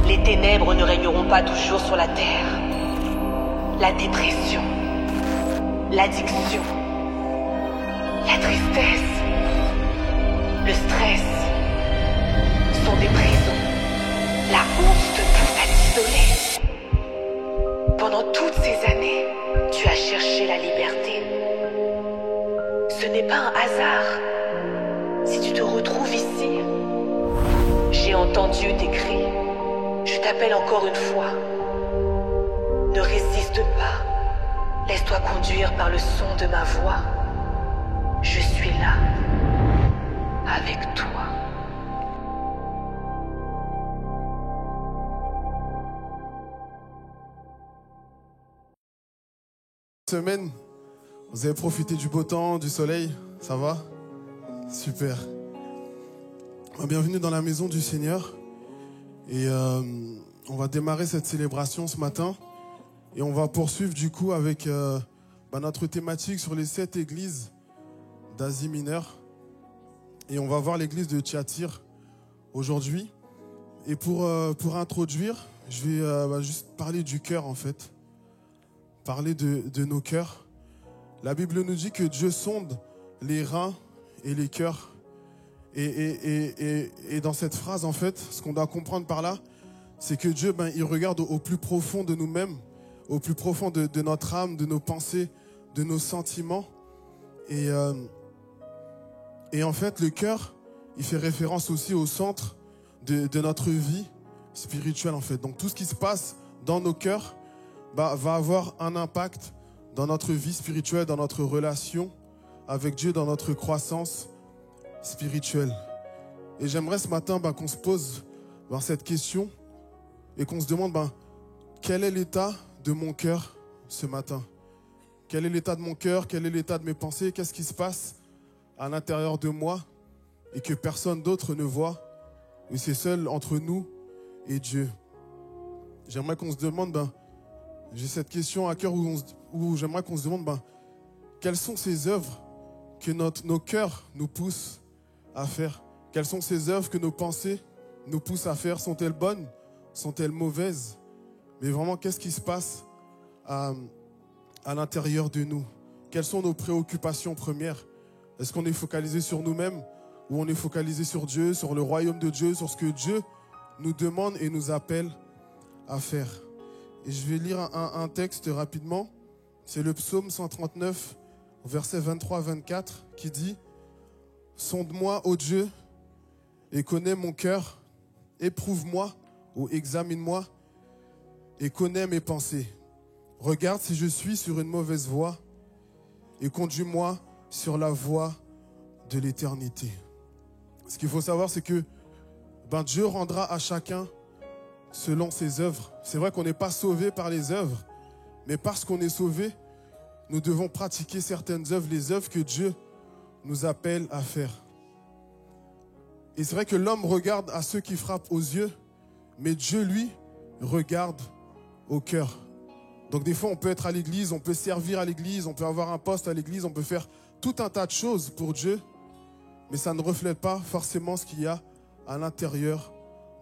Les ténèbres ne régneront pas toujours sur la terre. La dépression, l'addiction, la tristesse, le stress sont des prisons. La honte te pousse à t'isoler. Pendant toutes ces années, tu as cherché la liberté. Ce n'est pas un hasard si tu te retrouves ici. J'ai entendu tes cris. Je t'appelle encore une fois. Ne résiste pas. Laisse-toi conduire par le son de ma voix. Je suis là, avec toi. Semaine, vous avez profité du beau temps, du soleil, ça va? Super. Bienvenue dans la maison du Seigneur. Et on va démarrer cette célébration ce matin. Et on va poursuivre du coup avec notre thématique sur les 7 églises d'Asie mineure. Et on va voir l'église de Thyatire aujourd'hui. Et pour introduire, je vais juste parler du cœur en fait. Parler de nos cœurs. La Bible nous dit que Dieu sonde les reins et les cœurs. Et dans cette phrase, en fait, ce qu'on doit comprendre par là, c'est que Dieu, il regarde au plus profond de nous-mêmes, au plus profond de notre âme, de nos pensées, de nos sentiments. Et en fait, le cœur, il fait référence aussi au centre de notre vie spirituelle, en fait. Donc, tout ce qui se passe dans nos cœurs va avoir un impact dans notre vie spirituelle, dans notre relation avec Dieu, dans notre croissance spirituelle. Et j'aimerais ce matin qu'on se pose cette question et qu'on se demande quel est l'état de mon cœur ce matin? Quel est l'état de mon cœur? Quel est l'état de mes pensées? Qu'est-ce qui se passe à l'intérieur de moi et que personne d'autre ne voit? Et c'est seul entre nous et Dieu. J'aimerais qu'on se demande, j'ai cette question à cœur où j'aimerais qu'on se demande quelles sont ces œuvres que nos cœurs nous poussent à faire? Quelles sont ces œuvres que nos pensées nous poussent à faire? Sont-elles bonnes? Sont-elles mauvaises? Mais vraiment, qu'est-ce qui se passe à l'intérieur de nous? Quelles sont nos préoccupations premières? Est-ce qu'on est focalisé sur nous-mêmes ou on est focalisé sur Dieu, sur le royaume de Dieu, sur ce que Dieu nous demande et nous appelle à faire? Et je vais lire un texte rapidement. C'est le psaume 139, verset 23-24, qui dit « Sonde-moi, ô Dieu, et connais mon cœur. Éprouve-moi ou examine-moi et connais mes pensées. Regarde si je suis sur une mauvaise voie et conduis-moi sur la voie de l'éternité. » Ce qu'il faut savoir, c'est que Dieu rendra à chacun selon ses œuvres. C'est vrai qu'on n'est pas sauvé par les œuvres, mais parce qu'on est sauvé, nous devons pratiquer certaines œuvres, les œuvres que Dieu nous appelle à faire. Et c'est vrai que l'homme regarde à ceux qui frappent aux yeux, mais Dieu, lui, regarde au cœur. Donc des fois, on peut être à l'église, on peut servir à l'église, on peut avoir un poste à l'église, on peut faire tout un tas de choses pour Dieu, mais ça ne reflète pas forcément ce qu'il y a à l'intérieur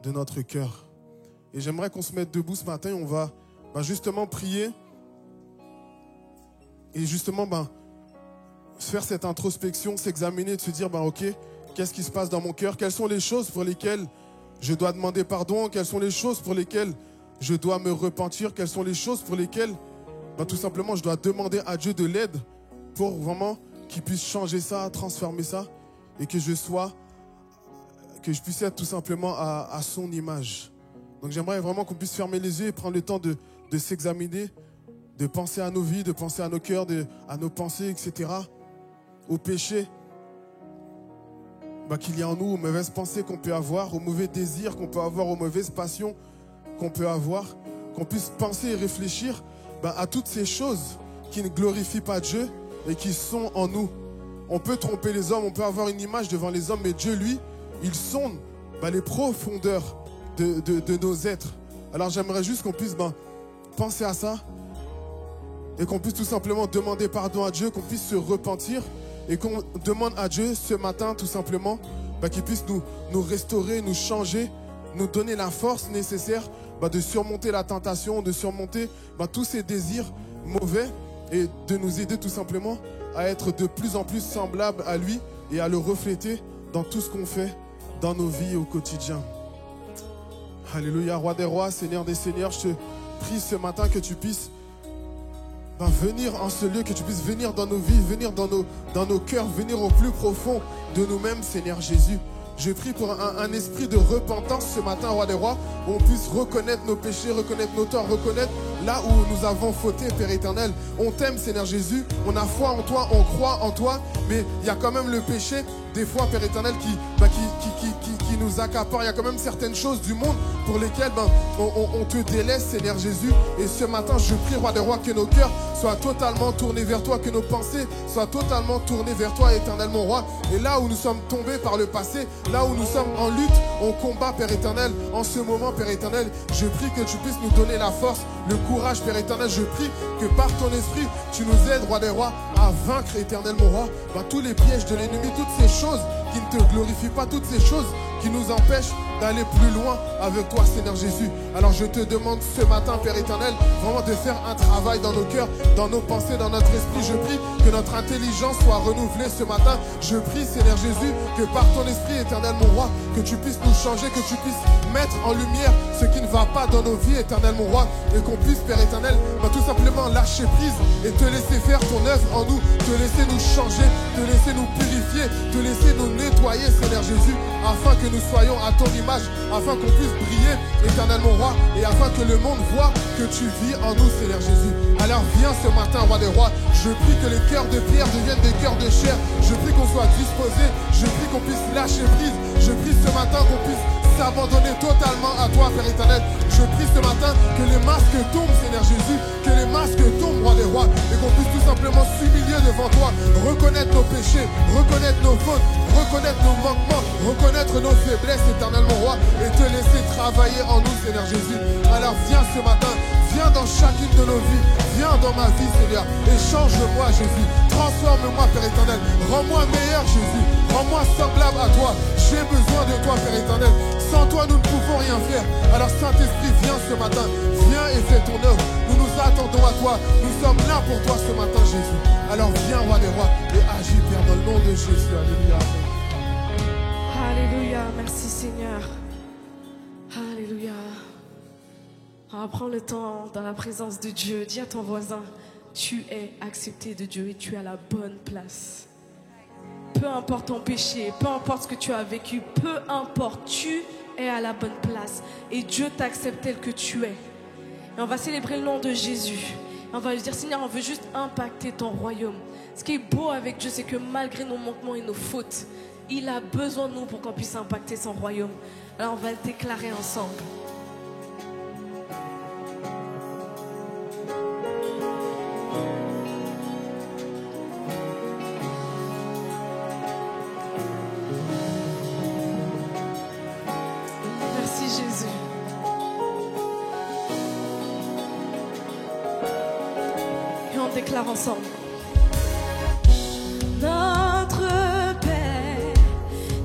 de notre cœur. Et j'aimerais qu'on se mette debout ce matin et on va justement prier et justement faire cette introspection, s'examiner, de se dire ok, qu'est-ce qui se passe dans mon cœur? Quelles sont les choses pour lesquelles je dois demander pardon? Quelles sont les choses pour lesquelles je dois me repentir? Quelles sont les choses pour lesquelles tout simplement je dois demander à Dieu de l'aide pour vraiment qu'il puisse changer ça, transformer ça et que je puisse être tout simplement à son image. Donc j'aimerais vraiment qu'on puisse fermer les yeux et prendre le temps de s'examiner, de penser à nos vies, de penser à nos cœurs, à nos pensées, etc. Au péché qu'il y a en nous, aux mauvaises pensées qu'on peut avoir, aux mauvais désirs qu'on peut avoir, aux mauvaises passions qu'on peut avoir, qu'on puisse penser et réfléchir à toutes ces choses qui ne glorifient pas Dieu et qui sont en nous. On peut tromper les hommes, on peut avoir une image devant les hommes, mais Dieu, lui, il sonde les profondeurs de nos êtres. Alors j'aimerais juste qu'on puisse penser à ça et qu'on puisse tout simplement demander pardon à Dieu, qu'on puisse se repentir et qu'on demande à Dieu ce matin tout simplement qu'il puisse nous restaurer, nous changer, nous donner la force nécessaire de surmonter la tentation, de surmonter tous ces désirs mauvais et de nous aider tout simplement à être de plus en plus semblables à lui et à le refléter dans tout ce qu'on fait dans nos vies au quotidien. Alléluia, Roi des rois, Seigneur des seigneurs, je te prie ce matin que tu puisses venir en ce lieu, que tu puisses venir dans nos vies, venir dans nos cœurs, venir au plus profond de nous-mêmes, Seigneur Jésus. Je prie pour un esprit de repentance ce matin, Roi des rois, où on puisse reconnaître nos péchés, reconnaître nos torts, reconnaître là où nous avons fauté, Père éternel. On t'aime, Seigneur Jésus, on a foi en toi, on croit en toi, mais il y a quand même le péché, des fois, Père éternel, qui nous accapare. Il y a quand même certaines choses du monde pour lesquelles on te délaisse, Seigneur Jésus. Et ce matin, je prie, Roi des rois, que nos cœurs soient totalement tournés vers toi, que nos pensées soient totalement tournées vers toi, éternel mon roi. Et là où nous sommes tombés par le passé, là où nous sommes en lutte, on combat, Père éternel. En ce moment, Père éternel, je prie que tu puisses nous donner la force, le courage, Père éternel. Je prie que par ton esprit, tu nous aides, Roi des rois, à vaincre, éternel mon roi, tous les pièges de l'ennemi, toutes ces choses qui ne te glorifient pas, toutes ces choses qui nous empêchent d'aller plus loin avec toi, Seigneur Jésus. Alors je te demande ce matin, Père éternel, vraiment de faire un travail dans nos cœurs, dans nos pensées, dans notre esprit. Je prie que notre intelligence soit renouvelée ce matin. Je prie, Seigneur Jésus, que par ton esprit, éternel mon roi, que tu puisses nous changer, que tu puisses mettre en lumière ce qui ne va pas dans nos vies, éternel mon roi, et qu'on puisse, Père éternel, tout simplement lâcher prise et te laisser faire ton œuvre en nous, te laisser nous changer, te laisser nous purifier, te laisser nous nettoyer, Seigneur Jésus, afin que nous soyons à ton image, afin qu'on puisse briller, éternel mon roi, et afin que le monde voit que tu vis en nous, Seigneur Jésus. Alors viens ce matin, Roi des rois, je prie que les cœurs de pierre deviennent des cœurs de chair, je prie qu'on soit disposés, je prie qu'on puisse lâcher prise, je prie ce matin qu'on puisse s'abandonner totalement à toi, Père éternel. Je prie ce matin que les masques tombent, Seigneur Jésus, que les masques tombent, Roi des rois, et qu'on puisse tout simplement s'humilier devant toi, reconnaître nos péchés, reconnaître nos fautes, reconnaître nos manquements, reconnaître nos faiblesses, éternel mon roi, et te laisser travailler en nous, Seigneur Jésus. Alors viens ce matin, viens dans chacune de nos vies, viens dans ma vie, Seigneur, et change-moi, Jésus. Transforme-moi, Père éternel. Rends-moi meilleur, Jésus. Rends-moi semblable à toi. J'ai besoin de toi, Père éternel. Sans toi, nous ne pouvons rien faire. Alors, Saint-Esprit, viens ce matin. Viens et fais ton œuvre. Nous nous attendons à toi. Nous sommes là pour toi ce matin, Jésus. Alors, viens, Roi des rois, et agis, Père, dans le nom de Jésus. Alléluia. Alléluia. Merci, Seigneur. Alléluia. On va prendre le temps dans la présence de Dieu. Dis à ton voisin, tu es accepté de Dieu et tu es à la bonne place. Peu importe ton péché, peu importe ce que tu as vécu, peu importe, tu es à la bonne place. Et Dieu t'accepte tel que tu es. Et on va célébrer le nom de Jésus. Et on va lui dire, Seigneur, on veut juste impacter ton royaume. Ce qui est beau avec Dieu, c'est que malgré nos manquements et nos fautes, il a besoin de nous pour qu'on puisse impacter son royaume. Alors on va le déclarer ensemble. Déclare ensemble. Notre Père,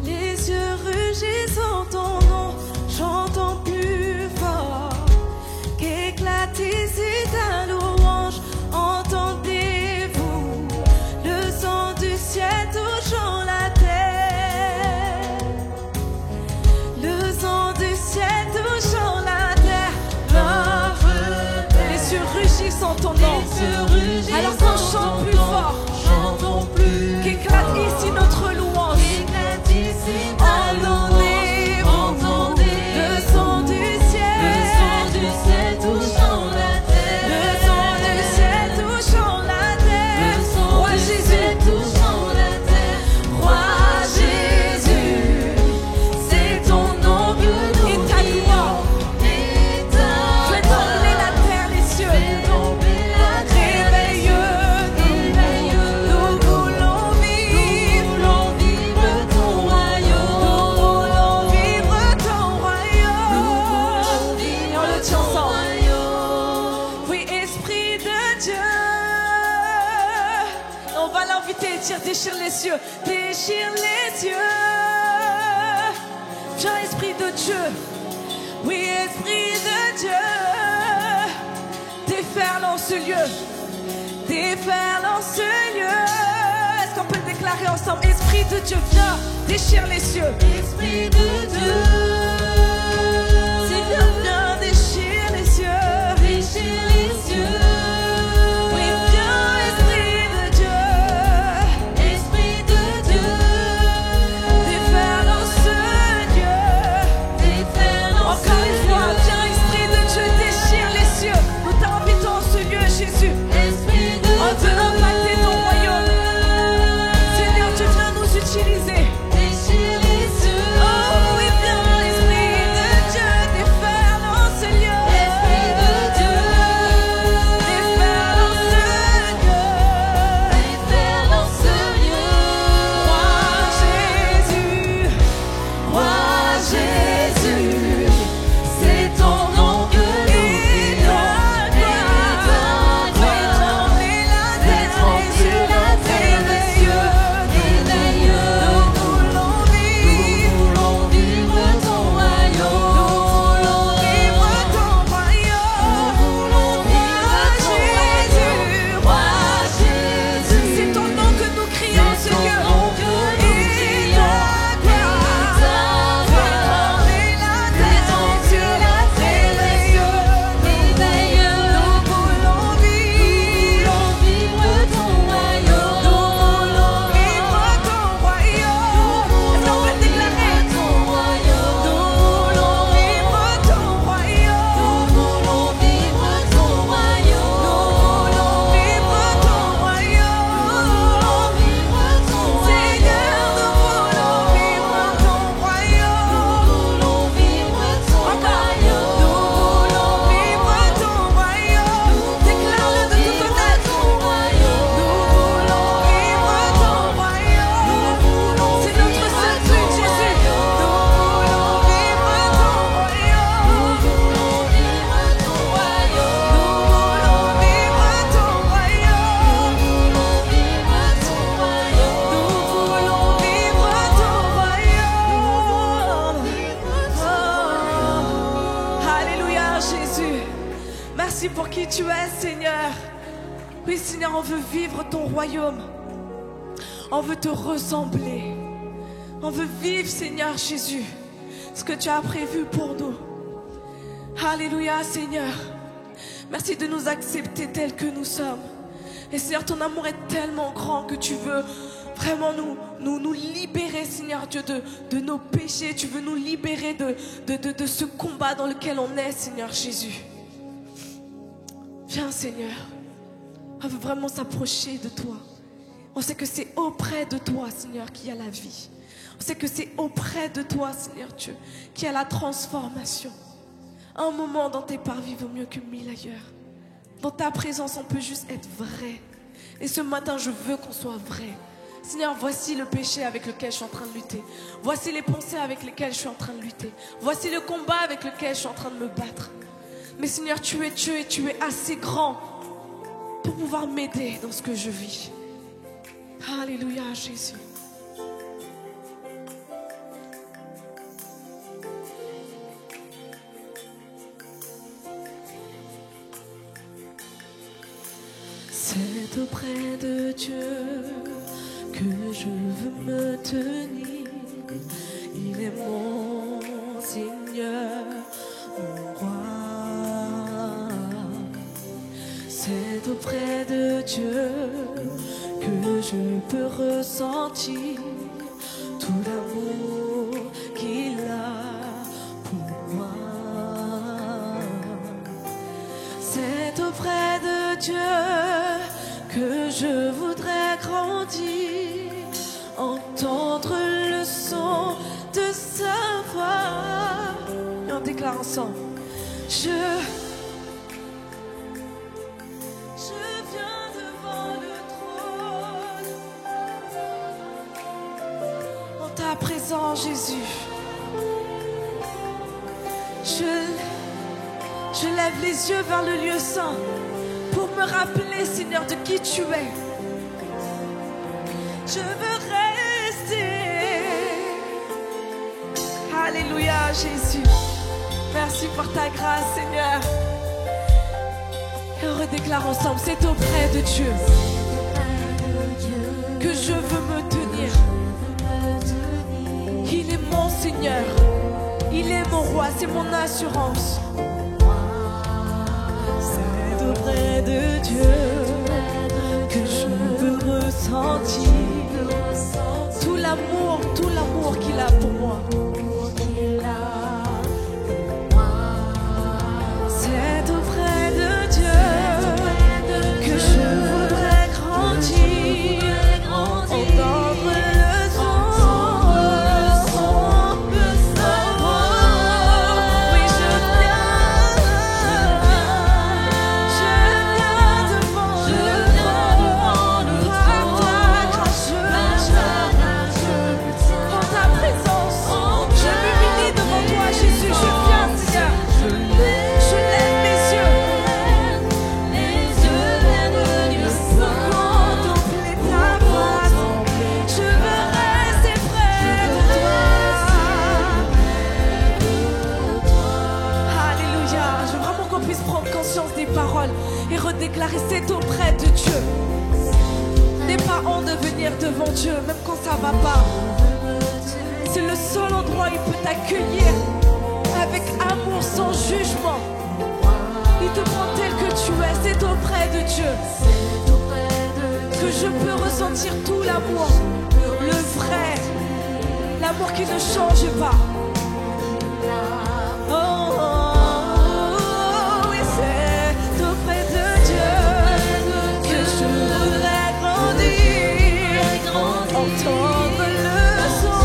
les yeux rugissent en ton nom, j'entends plus fort qu'éclate ici ta louange. Entendez-vous le son du ciel touchant la terre, le son du ciel touchant la terre. Notre Père, les yeux rugissent en ton nom. Alors qu'on chante plus fort, chantons plus qu'éclate ici notre louange. Entendez le son du ciel touchant la terre, le son du ciel touchant la terre. Roi Jésus touchant la terre, Roi Jésus, c'est ton nom que nous prions. Fais trembler la terre, les cieux. Déchire les cieux, déchire les cieux. Viens, Esprit de Dieu, Oui, Esprit de Dieu, déferle en ce lieu. Déferle en ce lieu. Est-ce qu'on peut le déclarer ensemble? Esprit de Dieu, viens, déchire les cieux. Esprit de Dieu, Seigneur, viens, déchire les cieux. Déchire les cieux. Oui, viens, Esprit de Dieu. Esprit de Dieu, déferle en ce lieu. Déferle en ce lieu. Encore une fois, viens, Esprit de Dieu, déchire les cieux. Nous t'invitons en ce lieu, Jésus. On veut impacter ton royaume. Seigneur, tu viens nous utiliser. Déchire les cieux. Oh oui, viens, Esprit de Dieu, déferle en ce lieu. Esprit de Dieu, déferle en ce lieu. Déferle en ce lieu. Roi Jésus, c'est ton nom que nous prions. Merci pour qui tu es, Seigneur. Oui, Seigneur, on veut vivre ton royaume. On veut te ressembler. On veut vivre, Seigneur Jésus, ce que tu as prévu pour nous. Alléluia, Seigneur. Merci de nous accepter tels que nous sommes. Et Seigneur, ton amour est tellement grand que tu veux vraiment nous libérer, Seigneur Dieu, de nos péchés. Tu veux nous libérer de ce combat dans lequel on est, Seigneur Jésus. Viens, Seigneur. On veut vraiment s'approcher de toi. On sait que c'est auprès de toi, Seigneur, qu'il y a la vie. On sait que c'est auprès de toi, Seigneur Dieu, qu'il y a la transformation. Un moment dans tes parvis vaut mieux que 1000 ailleurs. Dans ta présence, on peut juste être vrai. Et ce matin, je veux qu'on soit vrai. Seigneur, voici le péché avec lequel je suis en train de lutter. Voici les pensées avec lesquelles je suis en train de lutter. Voici le combat avec lequel je suis en train de me battre. Mais Seigneur, tu es Dieu et tu es assez grand pour pouvoir m'aider dans ce que je vis. Alléluia, Jésus. C'est auprès de Dieu que je veux me tenir. Il est mon Seigneur, mon roi. C'est auprès de Dieu que je peux ressentir tout l'amour qu'il a pour moi. C'est auprès de Dieu que je voudrais grandir, entendre le son de sa voix. Et on déclare ensemble. Je viens devant le trône, en ta présence, Jésus. Je lève les yeux vers le lieu saint pour me rappeler, Seigneur, de qui tu es. Je veux rester. Alléluia, Jésus. Merci pour ta grâce, Seigneur. Et on redéclare ensemble, c'est auprès de Dieu que je veux me tenir. Il est mon Seigneur, il est mon roi, c'est mon assurance. C'est auprès de Dieu que je veux ressentir tout l'amour qu'il a pour moi. C'est auprès de Dieu que je voudrais grandir, entendre le son, oui je viens devant le par ta grâce, en ta présence, je m'humilie devant toi Jésus, je viens Seigneur. Je lève mes yeux pour contempler ta face. Je veux rester près de toi. Alléluia. Je veux vraiment qu'on puisse prendre conscience des paroles et redéclarer c'est auprès de Dieu. N'aie pas honte de venir devant Dieu, même quand ça va pas. C'est le seul endroit où il peut t'accueillir avec amour, sans jugement. Il te prend tel que tu es, c'est auprès de Dieu que je peux ressentir tout l'amour, le vrai, l'amour qui ne change pas. Oh, oh, oh, oui, c'est auprès de Dieu que je voudrais grandir, entendre le son.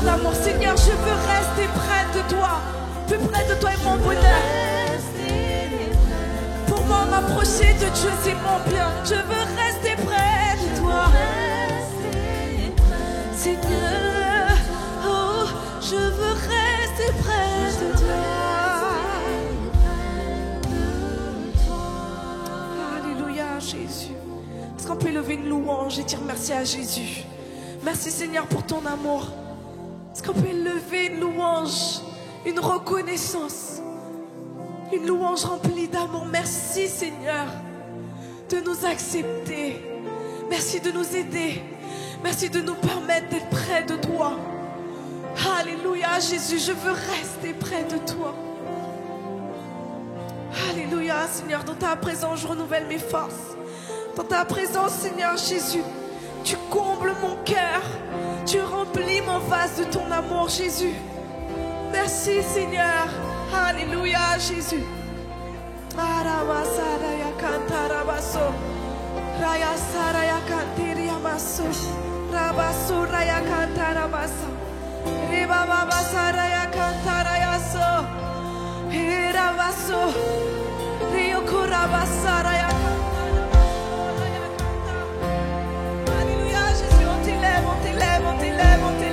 D'amour, Seigneur, je veux rester près de toi. Plus près de toi est mon bonheur. Pour moi, m'approcher de Dieu, c'est mon bien. Je veux rester près de toi. Seigneur, oh, je veux rester près de toi. Alléluia, Jésus. Est-ce qu'on peut lever une louange et dire merci à Jésus? Merci, Seigneur, pour ton amour. Est-ce qu'on peut lever une louange, une reconnaissance, une louange remplie d'amour? Merci Seigneur de nous accepter. Merci de nous aider. Merci de nous permettre d'être près de toi. Alléluia Jésus, je veux rester près de toi. Alléluia Seigneur, dans ta présence je renouvelle mes forces. Dans ta présence Seigneur Jésus, tu combles mon cœur. Tu remplis mon vase de ton amour, Jésus. Merci, Seigneur. Alléluia, Jésus. Alléluia, Jésus, on t'élève, on t'élève, on t'élève, on t'élève.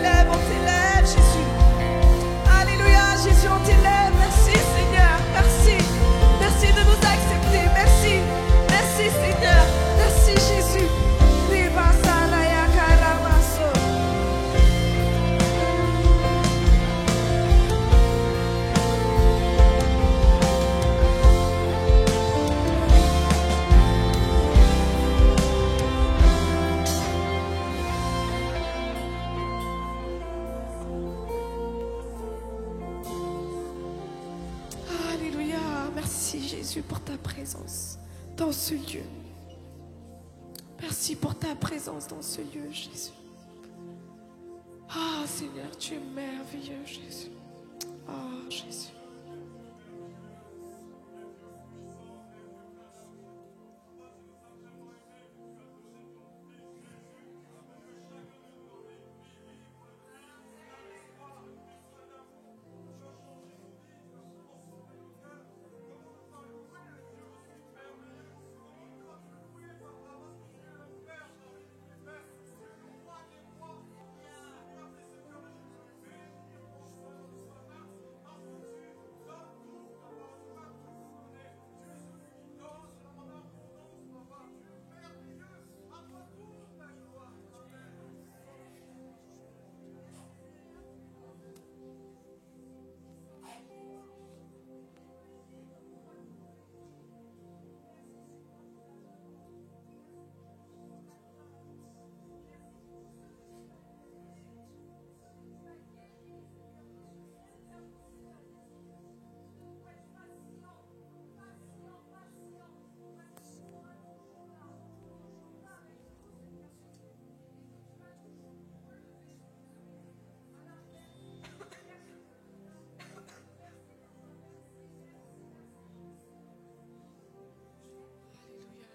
Jésus pour ta présence dans ce lieu. Merci pour ta présence dans ce lieu, Jésus. Ah, Seigneur, tu es merveilleux, Jésus. Ah, Jésus.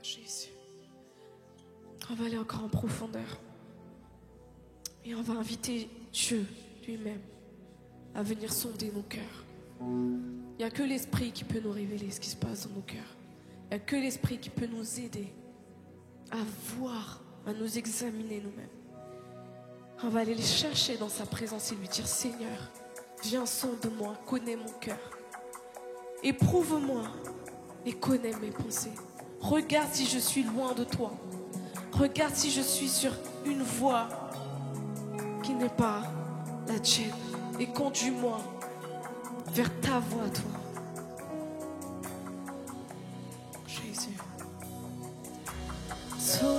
Jésus. On va aller encore en profondeur. Et on va inviter Dieu lui-même à venir sonder nos cœurs. Il n'y a que l'Esprit qui peut nous révéler ce qui se passe dans nos cœurs. Il n'y a que l'Esprit qui peut nous aider à voir, à nous examiner nous-mêmes. On va aller les chercher dans sa présence et lui dire: Seigneur, viens sonde-moi, connais mon cœur. Éprouve-moi et connais mes pensées. Regarde si je suis loin de toi. Regarde si je suis sur une voie qui n'est pas la tienne. Et conduis-moi vers ta voie, toi. Jésus. Sonde-moi,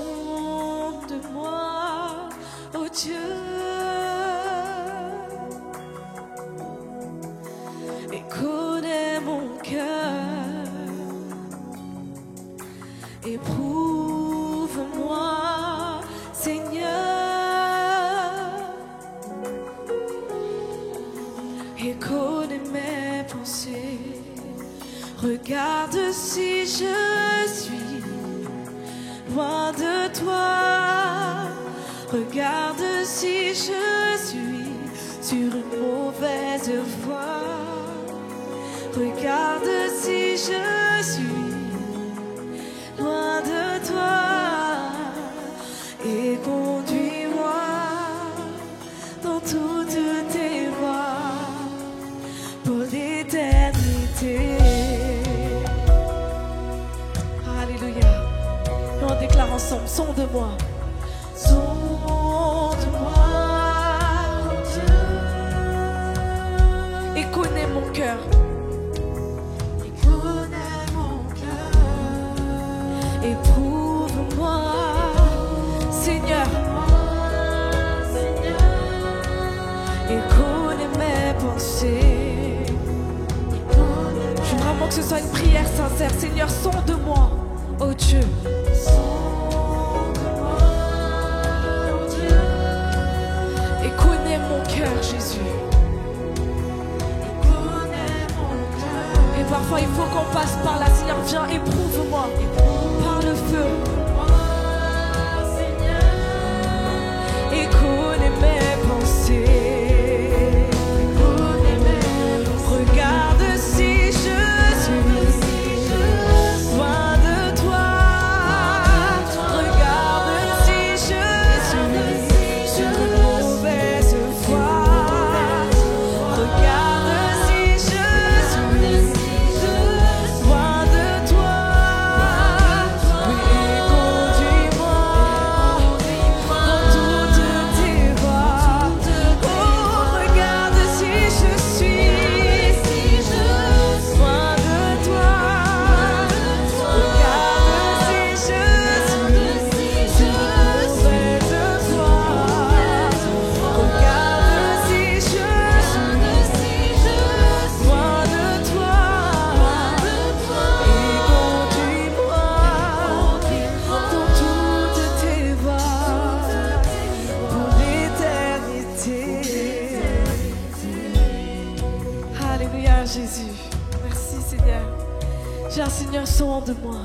oh Dieu, et connais mon cœur. Éprouve-moi, Seigneur, et connais mes pensées. Regarde si je suis loin de toi. Regarde si je suis sur une mauvaise voie. Regarde si je suis loin de toi, et conduis-moi dans toutes tes voies pour l'éternité. Alléluia. Et on déclare ensemble: sonde-moi, sonde-moi, Dieu, et connais mon cœur. Éprouve-moi, Seigneur, et connais mes pensées. Je veux vraiment que ce soit une prière sincère. Seigneur, sonde-moi, oh Dieu. Et connais mon cœur, Jésus. Et parfois il faut qu'on passe par là. Seigneur, viens, éprouve-moi par le feu. Et connais mes pensées. Regarde si je suis loin de toi. Regarde si je suis sur une mauvaise voie. Regarde si je suis loin de toi. Oui, conduis-moi dans toutes tes voies Alléluia, Jésus. Merci, Seigneur. Viens, Seigneur, sois de moi.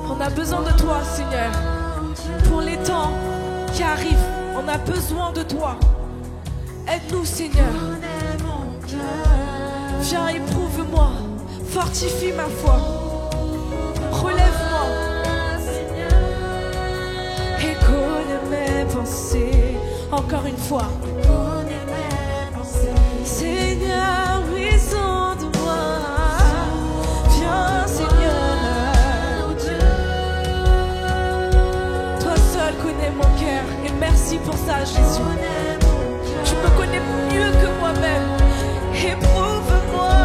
On a besoin de toi, Seigneur. Pour les temps qui arrivent, on a besoin de toi. Aide-nous, Seigneur. Viens, éprouve-moi. Fortifie ma foi. Relève-moi. Et connais mes pensées. Encore une fois. Seigneur, oui, sonde-moi. Viens, Seigneur. Toi seul connais mon cœur. Et merci pour ça, Jésus. Tu me connais mieux que moi-même. Éprouve-moi.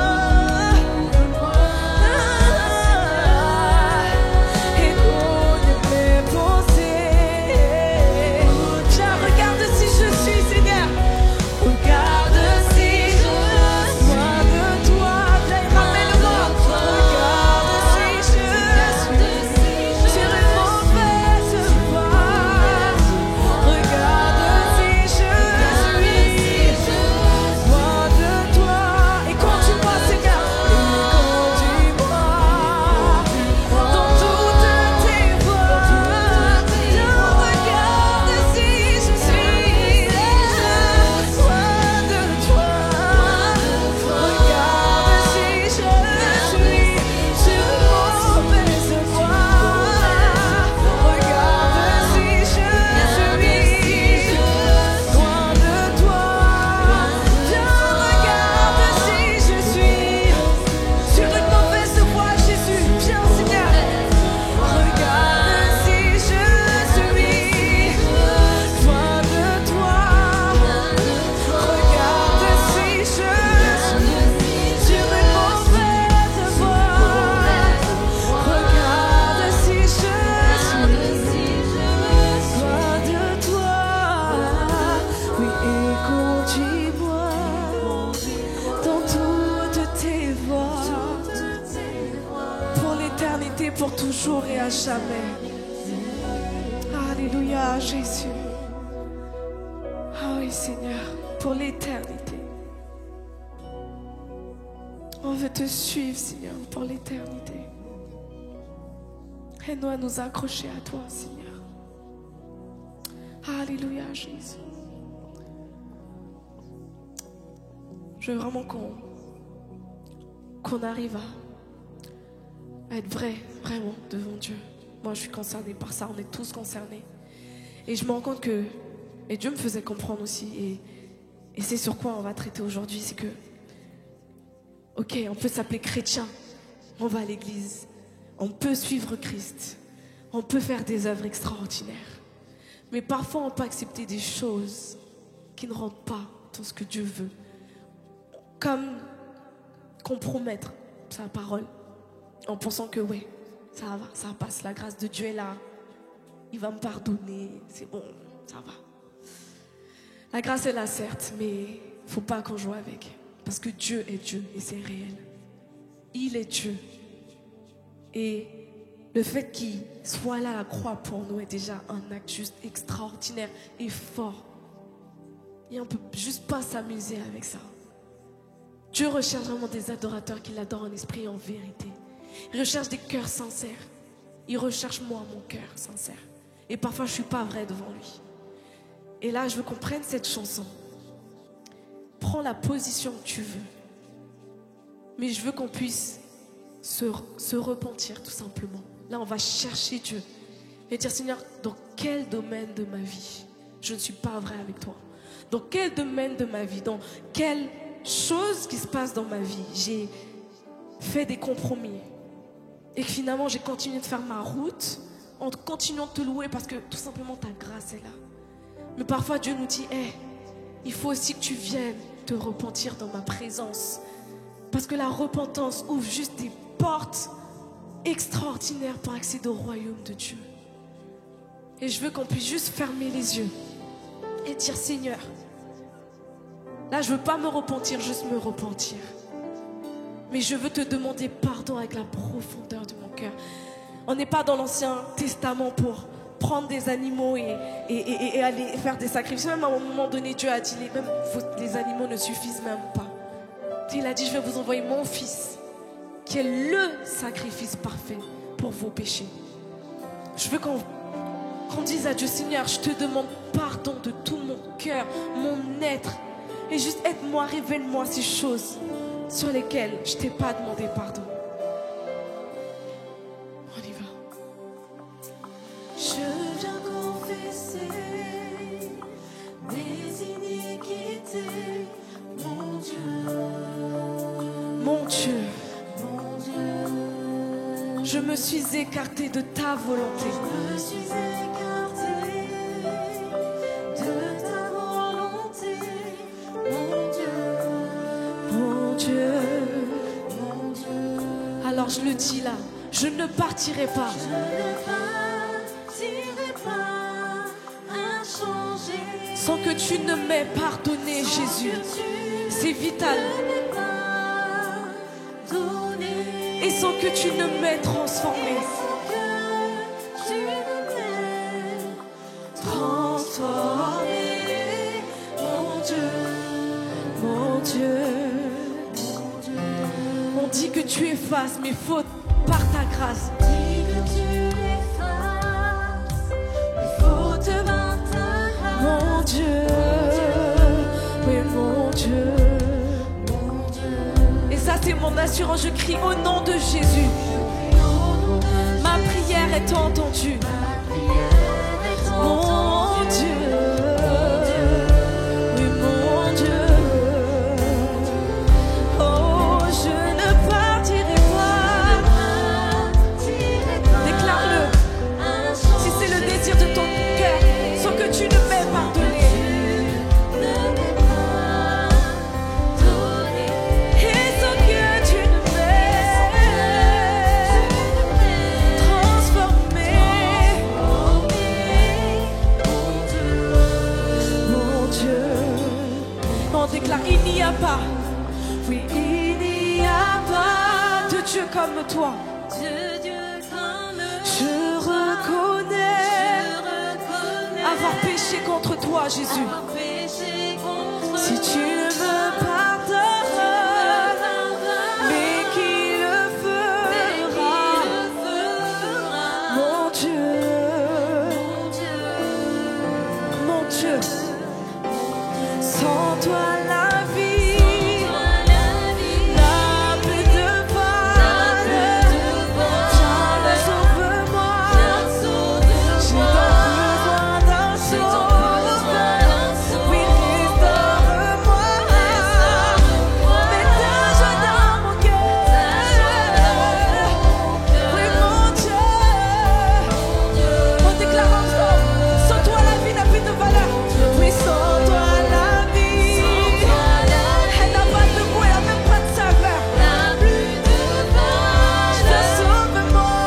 Et connais mes pensées. Viens, regarde si je suis, Seigneur. Regarde si je suis de toi. Viens, ramène-moi. Regarde si je suis sur une mauvaise voie. Regarde si je suis loin de toi. Et conduis-moi, Seigneur. Et conduis-moi dans toutes tes voies. Viens, regarde si je suis loin de toi. Regarde si je suis sur une mauvaise voie. Regarde si je suis loin de toi. Viens, regarde si je suis sur une mauvaise voie, Jésus. Viens, Seigneur. Regarde si je suis loin de toi. Regarde si je suis sur une mauvaise voie. Regarde si je suis loin de toi. Oui, et conduis-moi dans toutes tes voies. Pour l'éternité, pour toujours et à jamais. Alléluia, Jésus. Ah oui, Seigneur, pour l'éternité. On veut te suivre, Seigneur, pour l'éternité. Aide-nous à nous accrocher à toi, Seigneur. Alléluia, Jésus. Je veux vraiment qu'on arrive à être vrai, vraiment, devant Dieu. Moi, je suis concernée par ça, on est tous concernés. Et je me rends compte que, et Dieu me faisait comprendre aussi, et c'est sur quoi on va traiter aujourd'hui, c'est que, ok, on peut s'appeler chrétien, on va à l'église, on peut suivre Christ, on peut faire des œuvres extraordinaires. Mais parfois, on peut accepter des choses qui ne rentrent pas dans ce que Dieu veut. Comme compromettre sa parole en pensant que ouais, ça va, ça passe, la grâce de Dieu est là, il va me pardonner, c'est bon, ça va. La grâce est là certes, mais il ne faut pas qu'on joue avec, parce que Dieu est Dieu et c'est réel. Il est Dieu. Et le fait qu'il soit là à la croix pour nous est déjà un acte juste extraordinaire et fort. Et on ne peut juste pas s'amuser avec ça. Dieu recherche vraiment des adorateurs qui l'adorent en esprit et en vérité. Il recherche des cœurs sincères. Il recherche moi, mon cœur sincère. Et parfois, je ne suis pas vrai devant lui. Et là, je veux qu'on prenne cette chanson. Prends la position que tu veux. Mais je veux qu'on puisse se repentir tout simplement. Là, on va chercher Dieu. Et dire, Seigneur, dans quel domaine de ma vie je ne suis pas vrai avec toi? Dans quel domaine de ma vie? Dans quelle chose qui se passe dans ma vie j'ai fait des compromis? Et que finalement, j'ai continué de faire ma route en continuant de te louer parce que tout simplement, ta grâce est là. Mais parfois, Dieu nous dit, hey, il faut aussi que tu viennes te repentir dans ma présence. Parce que la repentance ouvre juste des portes extraordinaires pour accéder au royaume de Dieu. Et je veux qu'on puisse juste fermer les yeux et dire, Seigneur, là, je ne veux pas me repentir, juste me repentir. Mais je veux te demander pardon avec la profondeur de mon cœur. On n'est pas dans l'Ancien Testament pour prendre des animaux et aller faire des sacrifices. Même à un moment donné, Dieu a dit, même les animaux ne suffisent même pas. Il a dit, je vais vous envoyer mon fils, qui est le sacrifice parfait pour vos péchés. Je veux qu'on dise à Dieu, Seigneur, je te demande pardon de tout mon cœur, mon être. Et juste aide-moi, révèle-moi ces choses sur lesquelles je ne t'ai pas demandé pardon. On y va. Je viens confesser mes iniquités, mon Dieu, Mon Dieu, mon Dieu. je me suis écartée de ta volonté. Je suis écartée de ta volonté, mon Dieu, Mon Dieu. mon Dieu. Alors je le dis là, je ne partirai pas Je ne partirai pas inchangé sans que tu ne m'aies pardonné, Jésus. C'est vital. Et sans que tu ne m'aies transformé. Transformé, mon Dieu, mon Dieu. On dit que tu effaces mes fautes par ta grâce. Mon Dieu, oui mon Dieu. Et ça c'est mon assurance, je crie au nom de Jésus. Ma prière est entendue. Mon Dieu, oui mon Dieu. Oh, je ne partirai pas. Déclare-le. Si c'est le désir de ton cœur, sans que tu ne m'aies pardonné. Et sans que tu ne m'aies transformé. Mon Dieu, on déclare, il n'y a pas, oui, il n'y a pas de Dieu comme toi. Je reconnais avoir péché contre toi, Jésus. Si tu me pardonnes, mais qui le fera, mon Dieu, mon Dieu. Sans toi la vie n'a plus de valeur. Viens, sauve-moi. J'ai donc besoin d'un sauveur. Oui, restaure-moi. Mets ta joie dans mon cœur. Oui, mon Dieu. On déclare ensemble, sans toi la vie n'a plus de valeur. Oui, sans toi la vie, elle n'a pas de goût, elle n'a même pas de saveur. Sauve-moi,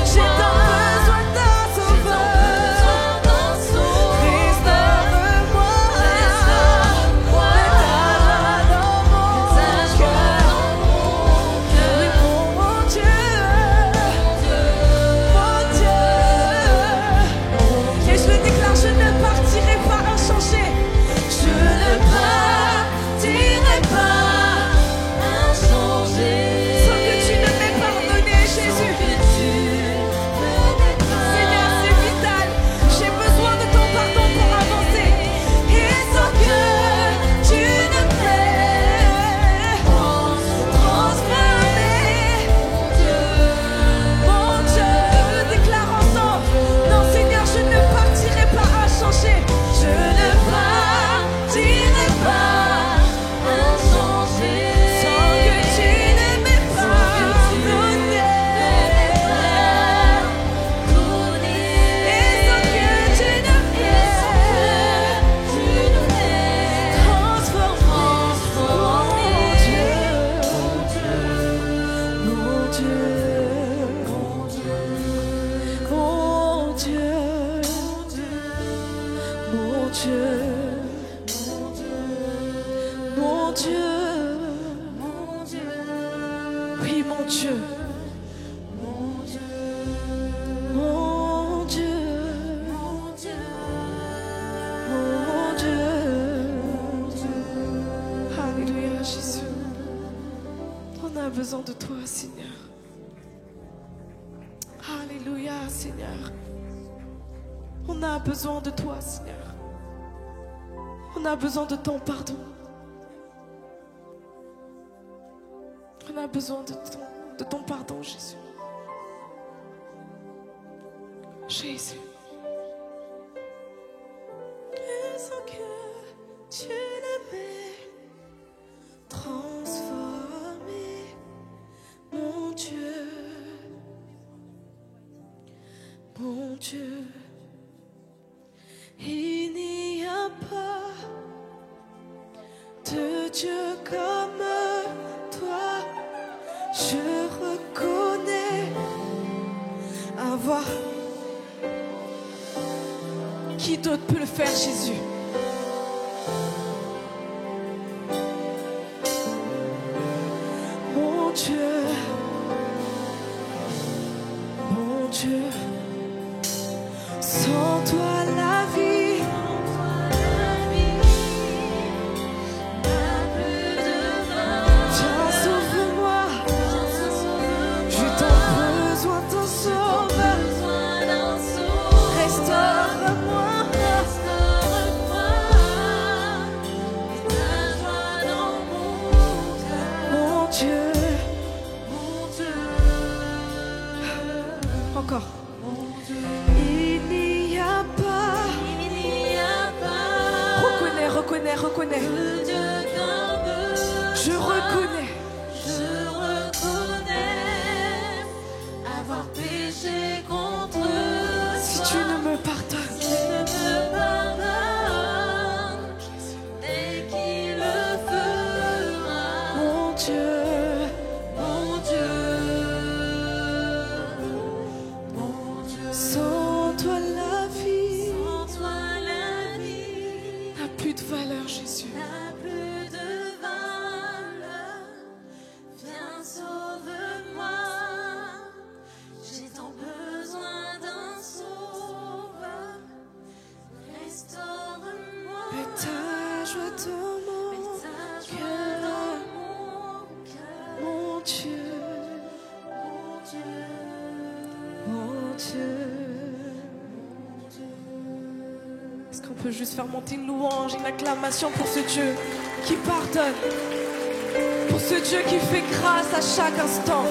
j'ai tant besoin d'un sauveur. Restaure-moi, mets ta joie dans mon cœur. Oui, mon Dieu, mon Dieu. Et je le déclare, je ne partirai pas inchangé. Je ne partirai pas inchangé. Sans que tu ne m'aies pardonné, Jésus. Seigneur, c'est vital. J'ai besoin de ton pardon pour avancer. Et sans que tu ne m'aies transformé. Mon Dieu, on le déclare ensemble. Non, Seigneur, je ne partirai pas inchangé. Je ne partirai pas inchangé. Sans que tu ne m'aies pardonné. Et sans que tu ne m'aies transformé. Mon Dieu, mon Dieu, mon Dieu, mon Dieu, mon Dieu, oui mon Dieu, mon Dieu, mon Dieu, Alléluia Jésus. besoin de toi, Seigneur. Alléluia, Seigneur. On a besoin de toi, Seigneur. On a besoin de ton pardon. On a besoin de ton pardon, Jésus. Jésus. Sans que tu l'aimais transformer, mon Dieu, mon Dieu. Il n'y a pas de Dieu comme toi. Je reconnais avoir. Qui d'autre peut le faire, Jésus? Mon Dieu, mon Dieu, sans toi la vie n'a plus de fin. Viens, sauve-moi, j'ai tant besoin d'un sauveur. Restaure-moi. Encore. Il n'y a pas, Reconnais. Je reconnais avoir péché contre toi. Si tu ne me pardonnes, Tu ne me pardonnes et qui le fera. Mon Dieu, mon Dieu, mon Dieu. Sans toi la vie n'a plus de valeur, Jésus. n'a plus de valeur. Viens, sauve-moi. J'ai tant besoin d'un sauveur. Restaure-moi. Mets ta joie dans mon Mets ta joie cœur, dans mon cœur. mon Dieu, Mon Dieu, mon Dieu. Est-ce qu'on peut juste faire monter une louange, une acclamation pour ce Dieu qui pardonne, pour ce Dieu qui fait grâce à chaque instant,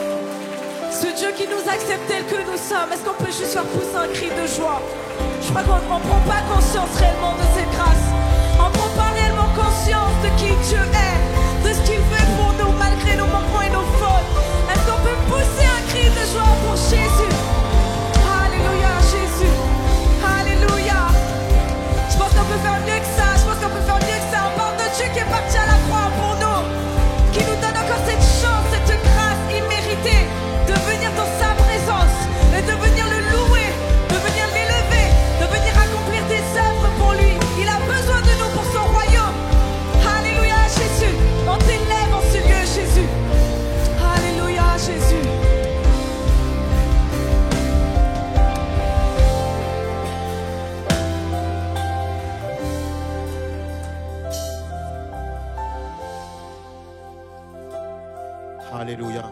ce Dieu qui nous accepte tel que nous sommes? Est-ce qu'on peut juste faire pousser un cri de joie? Je crois qu'on ne prend pas conscience réellement de cette grâce. On ne prend pas réellement conscience de qui Dieu est, de ce qu'il fait pour nous malgré nos manquements et nos fautes. Est-ce qu'on peut pousser un cri de joie pour Jésus? Alléluia, Jésus. Alléluia. Je pense qu'on peut faire mieux que ça. On parle de Dieu qui est parti à la croix pour nous, qui nous donne encore cette chance, cette grâce imméritée de venir dans sa présence et de venir le louer, de venir l'élever, de venir accomplir des œuvres pour lui. Il a besoin de nous pour son royaume. Alléluia, Jésus. On t'élève en ce lieu, Jésus. Alléluia, Jésus. Alléluia.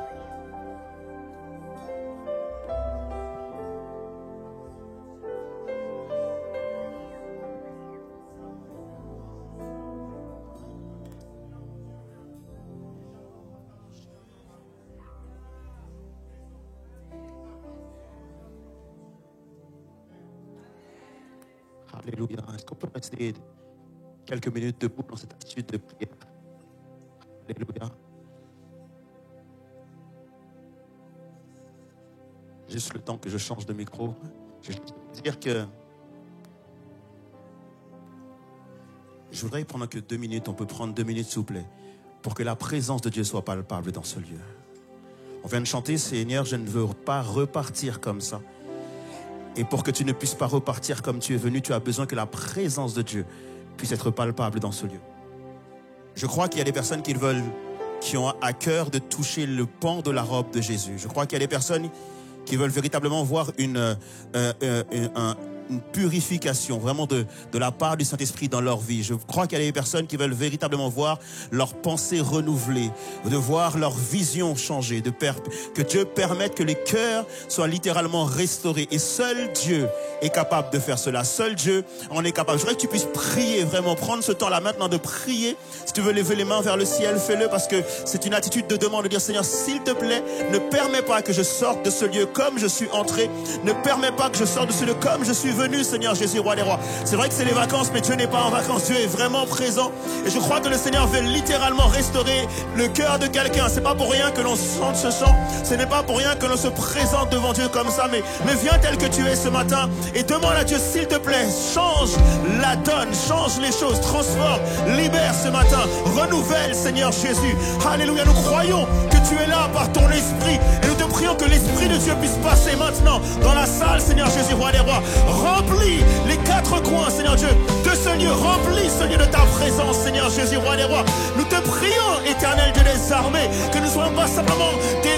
Alléluia. Est-ce qu'on peut rester quelques minutes debout dans cette attitude de prière? Alléluia. Juste le temps que je change de micro. Je vais dire que je voudrais prendre que 2 minutes. On peut prendre 2 minutes, s'il vous plaît, pour que la présence de Dieu soit palpable dans ce lieu. On vient de chanter, Seigneur, je ne veux pas repartir comme ça. Et pour que tu ne puisses pas repartir comme tu es venu, tu as besoin que la présence de Dieu puisse être palpable dans ce lieu. Je crois qu'il y a des personnes qui ont à cœur de toucher le pan de la robe de Jésus. Je crois qu'il y a des personnes qui veulent véritablement voir une une purification vraiment de la part du Saint-Esprit dans leur vie. Je crois qu'il y a des personnes qui veulent véritablement voir leurs pensées renouvelées, de voir leur vision changer, que Dieu permette que les cœurs soient littéralement restaurés. Et seul Dieu est capable de faire cela. Seul Dieu en est capable. Je voudrais que tu puisses prier, vraiment prendre ce temps-là maintenant de prier. Si tu veux lever les mains vers le ciel, fais-le, parce que c'est une attitude de demande, de dire Seigneur, s'il te plaît, ne permets pas que je sorte de ce lieu comme je suis entré. Ne permets pas que je sorte de ce lieu comme je suis venu, Seigneur Jésus, roi des rois. C'est vrai que c'est les vacances, mais Dieu n'est pas en vacances. Dieu est vraiment présent. Et je crois que le Seigneur veut littéralement restaurer le cœur de quelqu'un. C'est pas pour rien que l'on chante ce chant. Ce n'est pas pour rien que l'on se présente devant Dieu comme ça. Mais viens tel que tu es ce matin et demande à Dieu, s'il te plaît, change la donne, change les choses, transforme, libère ce matin, renouvelle, Seigneur Jésus. Alléluia, nous croyons que tu es là par ton esprit et nous te prions que l'Esprit de Dieu puisse passer maintenant dans la salle, Seigneur Jésus, roi des rois. Remplis les quatre coins, Seigneur Dieu, de ce lieu. Remplis ce lieu de ta présence, Seigneur Jésus, roi des rois. Nous te prions, éternel Dieu des armées, que nous ne soyons pas simplement des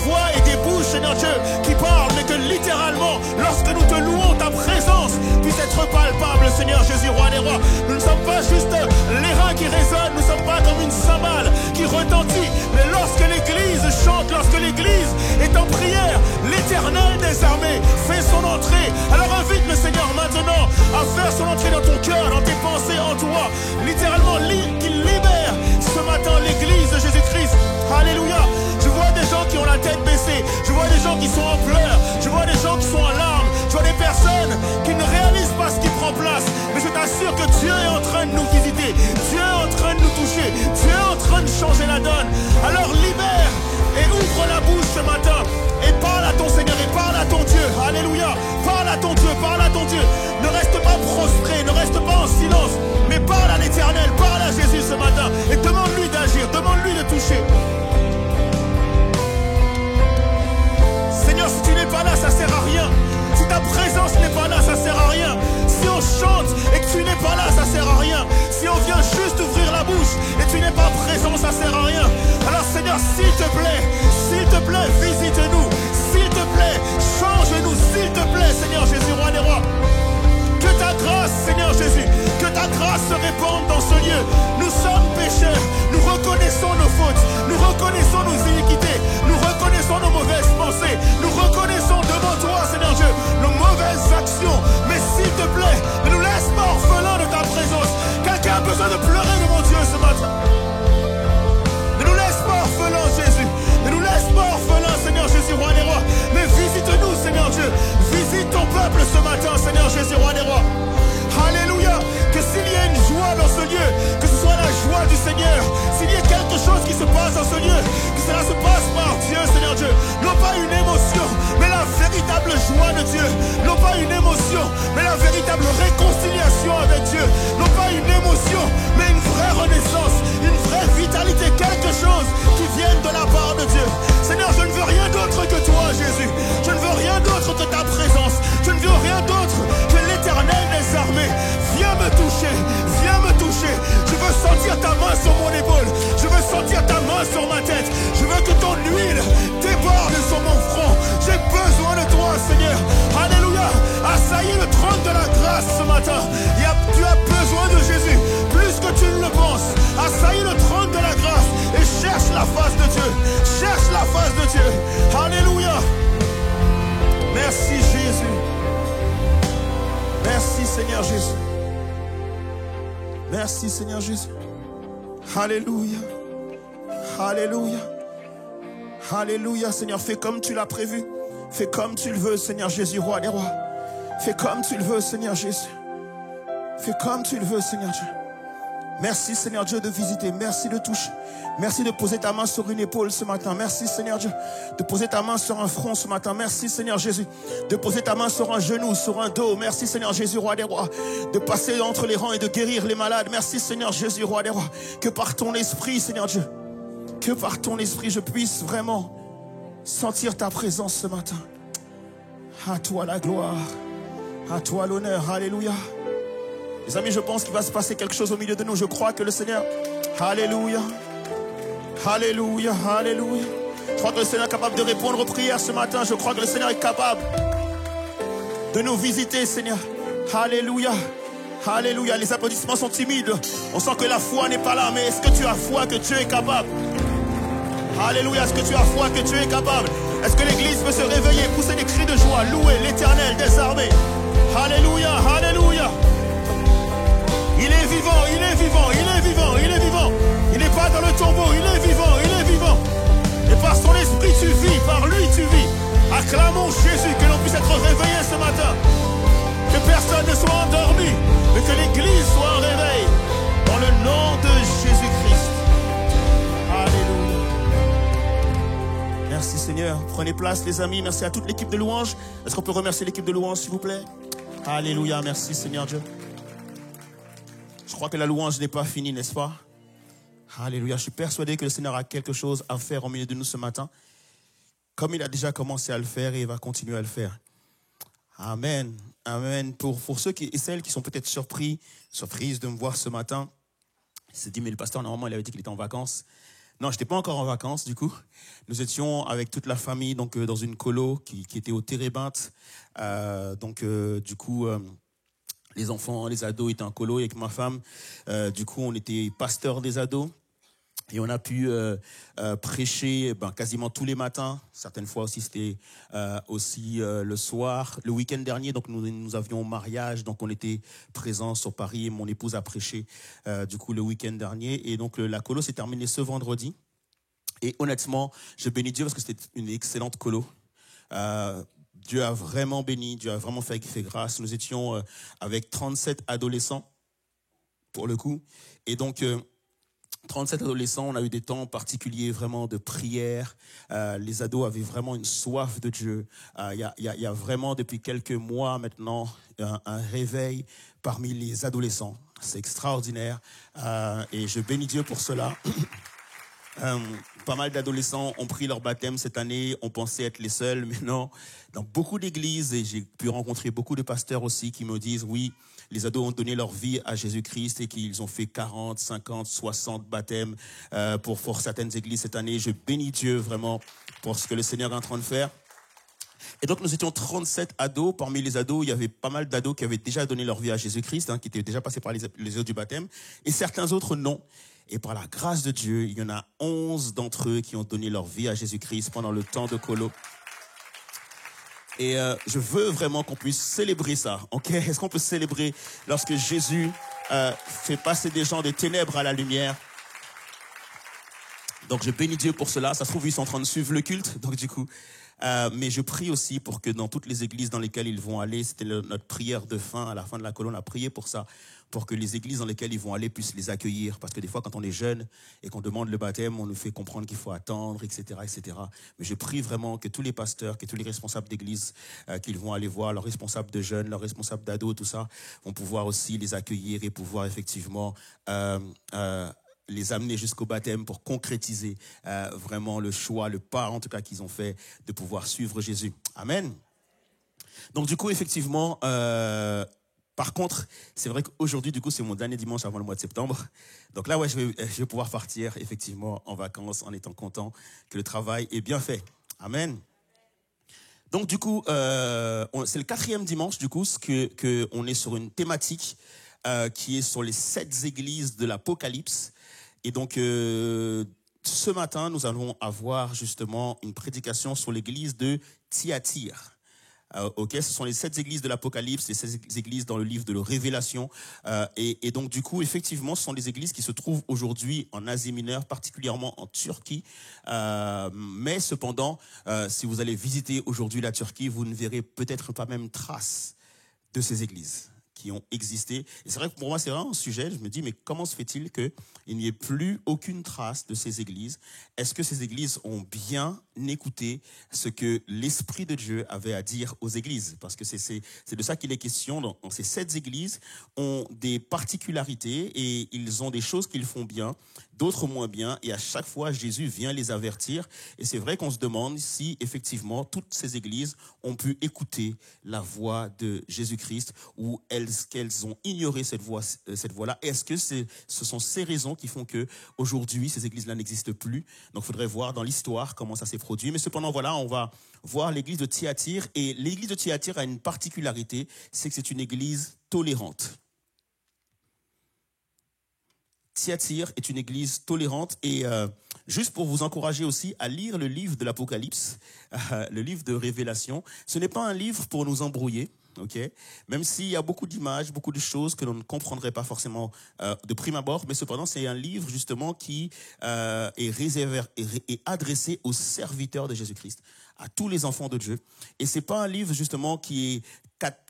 voix et des bouches, Seigneur Dieu, qui parlent, mais que littéralement, lorsque nous te louons, ta présence puisse être palpable, Seigneur Jésus, roi des rois. Nous ne sommes pas juste les reins qui résonnent, nous ne sommes pas comme une cymbale qui retentit, mais lorsque l'Église chante, lorsque l'Église est en prière, l'Éternel des armées fait son entrée. Alors invite le Seigneur maintenant à faire son entrée dans ton cœur, dans tes pensées, en toi, littéralement qu'il libère ce matin l'Église de Jésus-Christ. Alléluia. Je vois des gens qui ont la tête baissée, je vois des gens qui sont en pleurs, je vois des gens qui sont en larmes, je vois des personnes qui ne réalisent pas ce qui prend place. Mais je t'assure que Dieu est en train de nous visiter, Dieu est en train de nous toucher, Dieu est en train de changer la donne. Alors libère et ouvre la bouche ce matin et parle à ton Seigneur et parle à ton Dieu. Alléluia. Parle à ton Dieu, parle à ton Dieu. Ne reste pas prostré, ne reste pas en silence, mais parle à l'Éternel, parle à Jésus ce matin et demande-lui d'agir, demande-lui de toucher. Seigneur, si tu n'es pas là, ça sert à rien. Si ta présence n'est pas là, ça sert à rien. Si on chante et que tu n'es pas là, ça sert à rien. Si on vient juste ouvrir la bouche et tu n'es pas présent, ça sert à rien. Alors Seigneur, s'il te plaît, visite-nous. S'il te plaît, change-nous. S'il te plaît, Seigneur Jésus, roi des rois. Que ta grâce, Seigneur Jésus, que ta grâce se répande dans ce lieu. Nous sommes pécheurs, nous reconnaissons nos fautes, nous reconnaissons nos iniquités, nous reconnaissons nos mauvaises pensées, nous reconnaissons devant toi, Seigneur Dieu, nos mauvaises actions. Mais s'il te plaît, ne nous laisse pas orphelins de ta présence. Quelqu'un a besoin de pleurer devant Dieu ce matin. Ne nous laisse pas orphelins, Jésus. Ne nous laisse pas orphelins, Seigneur Jésus, roi des rois. Mais visite-nous, Seigneur Dieu. Visite ton peuple ce matin, Seigneur Jésus, roi des rois. Alléluia. Que s'il y a une joie dans ce lieu, que ce soit la joie du Seigneur. S'il y a quelque chose qui se passe dans ce lieu, que cela se passe par Dieu, Seigneur Dieu. Non pas une émotion, mais la véritable joie de Dieu. Non pas une émotion, mais la véritable réconciliation avec Dieu. Non pas une émotion, mais une vraie renaissance, une vraie vitalité, quelque chose qui vienne de la part de Dieu. Seigneur, je ne veux rien d'autre que toi, Jésus. Je ne veux rien d'autre que ta présence. Je ne veux rien d'autre que l'Éternel des armées. Viens me toucher, viens me toucher. Je veux sentir ta main sur mon épaule. Je veux sentir ta main sur ma tête. Je veux que ton huile déborde sur mon front. J'ai besoin de toi, Seigneur. Alléluia. Assaillis le trône de la grâce ce matin. Tu as besoin de Jésus plus que tu ne le penses. Assaillis le trône de la grâce et cherche la face de Dieu. Cherche la face de Dieu. Alléluia. Merci Jésus. Merci Seigneur Jésus. Merci Seigneur Jésus. Alléluia. Alléluia. Alléluia Seigneur. Fais comme tu l'as prévu. Fais comme tu le veux Seigneur Jésus, roi des rois. Fais comme tu le veux Seigneur Jésus. Fais comme tu le veux Seigneur Dieu. Merci Seigneur Dieu de visiter. Merci de toucher. Merci de poser ta main sur une épaule ce matin. Merci Seigneur Dieu de poser ta main sur un front ce matin. Merci Seigneur Jésus de poser ta main sur un genou, sur un dos. Merci Seigneur Jésus, roi des rois, de passer entre les rangs et de guérir les malades. Merci Seigneur Jésus, roi des rois, que par ton esprit Seigneur Dieu, que par ton esprit je puisse vraiment sentir ta présence ce matin. À toi la gloire, à toi l'honneur. Alléluia. Les amis, je pense qu'il va se passer quelque chose au milieu de nous. Je crois que le Seigneur, alléluia, alléluia, alléluia. Je crois que le Seigneur est capable de répondre aux prières ce matin. Je crois que le Seigneur est capable. de nous visiter, Seigneur. Alléluia. Alléluia. Les applaudissements sont timides. On sent que la foi n'est pas là, mais est-ce que tu as foi que Dieu est capable? Alléluia. Est-ce que tu as foi que Dieu est capable? Est-ce que l'église peut se réveiller, pousser des cris de joie, louer l'Éternel des armées? Alléluia. Alléluia. Il est vivant, il est vivant, il est vivant, il est vivant. Il n'est pas dans le tombeau, il est vivant, il est vivant. Et par son esprit tu vis, par lui tu vis. Acclamons Jésus, que l'on puisse être réveillé ce matin. Que personne ne soit endormi, mais que l'église soit en réveil. Dans le nom de Jésus-Christ. Alléluia. Merci Seigneur. Prenez place les amis. Merci à toute l'équipe de louange. Est-ce qu'on peut remercier l'équipe de louange s'il vous plaît? Alléluia. Merci Seigneur Dieu. Je crois que la louange n'est pas finie, n'est-ce pas? Alléluia. Je suis persuadé que le Seigneur a quelque chose à faire au milieu de nous ce matin. Comme il a déjà commencé à le faire et il va continuer à le faire. Amen. Amen. Pour ceux et celles qui sont peut-être surprises de me voir ce matin, il s'est dit, mais le pasteur, normalement, il avait dit qu'il était en vacances. Non, je n'étais pas encore en vacances, du coup. Nous étions avec toute la famille donc, dans une colo qui était au Térébinthe. Du coup, les enfants, les ados étaient en colo avec ma femme. Du coup, on était pasteurs des ados. Et on a pu prêcher quasiment tous les matins. Certaines fois aussi, c'était aussi le soir. Le week-end dernier, donc nous avions mariage. Donc on était présents sur Paris et mon épouse a prêché du coup le week-end dernier. Et donc la colo s'est terminée ce vendredi. Et honnêtement, je bénis Dieu parce que c'était une excellente colo. Dieu a vraiment béni, Dieu a vraiment fait grâce. Nous étions avec 37 adolescents, pour le coup. Et donc, 37 adolescents, on a eu des temps particuliers vraiment de prière. Les ados avaient vraiment une soif de Dieu. Il y a vraiment, depuis quelques mois maintenant, un réveil parmi les adolescents. C'est extraordinaire. Et je bénis Dieu pour cela. Pas mal d'adolescents ont pris leur baptême cette année. On pensait être les seuls, mais non. Dans beaucoup d'églises, et j'ai pu rencontrer beaucoup de pasteurs aussi qui me disent, oui, les ados ont donné leur vie à Jésus-Christ et qu'ils ont fait 40, 50, 60 baptêmes pour certaines églises cette année. Je bénis Dieu vraiment pour ce que le Seigneur est en train de faire. Et donc, nous étions 37 ados. Parmi les ados, il y avait pas mal d'ados qui avaient déjà donné leur vie à Jésus-Christ, qui étaient déjà passés par les eaux du baptême. Et certains autres, non. Et par la grâce de Dieu, il y en a 11 d'entre eux qui ont donné leur vie à Jésus-Christ pendant le temps de colo. Et je veux vraiment qu'on puisse célébrer ça. Okay? Est-ce qu'on peut célébrer lorsque Jésus fait passer des gens des ténèbres à la lumière? Donc je bénis Dieu pour cela. Ça se trouve, ils sont en train de suivre le culte. Donc du coup, mais je prie aussi pour que dans toutes les églises dans lesquelles ils vont aller, c'était notre prière de fin, à la fin de la colonne, on a prié pour ça, pour que les églises dans lesquelles ils vont aller puissent les accueillir. Parce que des fois, quand on est jeune et qu'on demande le baptême, on nous fait comprendre qu'il faut attendre, etc., etc. Mais je prie vraiment que tous les pasteurs, que tous les responsables d'église qu'ils vont aller voir, leurs responsables de jeunes, leurs responsables d'ados, tout ça, vont pouvoir aussi les accueillir et pouvoir effectivement les amener jusqu'au baptême pour concrétiser vraiment le choix, le pas en tout cas qu'ils ont fait de pouvoir suivre Jésus. Amen. Donc du coup, effectivement, par contre, c'est vrai qu'aujourd'hui, du coup, c'est mon dernier dimanche avant le mois de septembre. Donc là, ouais, je vais pouvoir partir effectivement en vacances en étant content que le travail est bien fait. Amen. Donc du coup, c'est le 4e dimanche, du coup, que on est sur une thématique qui est sur les 7 églises de l'Apocalypse. Et donc, ce matin, nous allons avoir justement une prédication sur l'église de Thyatire. Ce sont les 7 églises de l'Apocalypse, les 7 églises dans le livre de la Révélation. Et donc, du coup, effectivement, ce sont des églises qui se trouvent aujourd'hui en Asie mineure, particulièrement en Turquie. Mais cependant, si vous allez visiter aujourd'hui la Turquie, vous ne verrez peut-être pas même trace de ces églises qui ont existé. Et c'est vrai que pour moi, c'est vraiment un sujet. Je me dis, mais comment se fait-il qu'il n'y ait plus aucune trace de ces églises? Est-ce que ces églises ont bien écouté ce que l'Esprit de Dieu avait à dire aux églises? Parce que c'est de ça qu'il est question. Dans ces 7 églises ont des particularités et ils ont des choses qu'ils font bien, d'autres moins bien. Et à chaque fois, Jésus vient les avertir. Et c'est vrai qu'on se demande si, effectivement, toutes ces églises ont pu écouter la voix de Jésus-Christ ou est-ce qu'elles ont ignoré cette voix-là. Est-ce que ce sont ces raisons qui font que aujourd'hui ces églises-là n'existent plus? Donc, il faudrait voir dans l'histoire comment ça s'est produit. Mais cependant, voilà, on va voir l'église de Thyatire. Et l'église de Thyatire a une particularité, c'est que c'est une église tolérante. Thyatire est une église tolérante et juste pour vous encourager aussi à lire le livre de l'Apocalypse, le livre de Révélation, ce n'est pas un livre pour nous embrouiller, ok? Même s'il y a beaucoup d'images, beaucoup de choses que l'on ne comprendrait pas forcément de prime abord, mais cependant c'est un livre justement qui est adressé aux serviteurs de Jésus-Christ, à tous les enfants de Dieu. Et c'est pas un livre justement qui est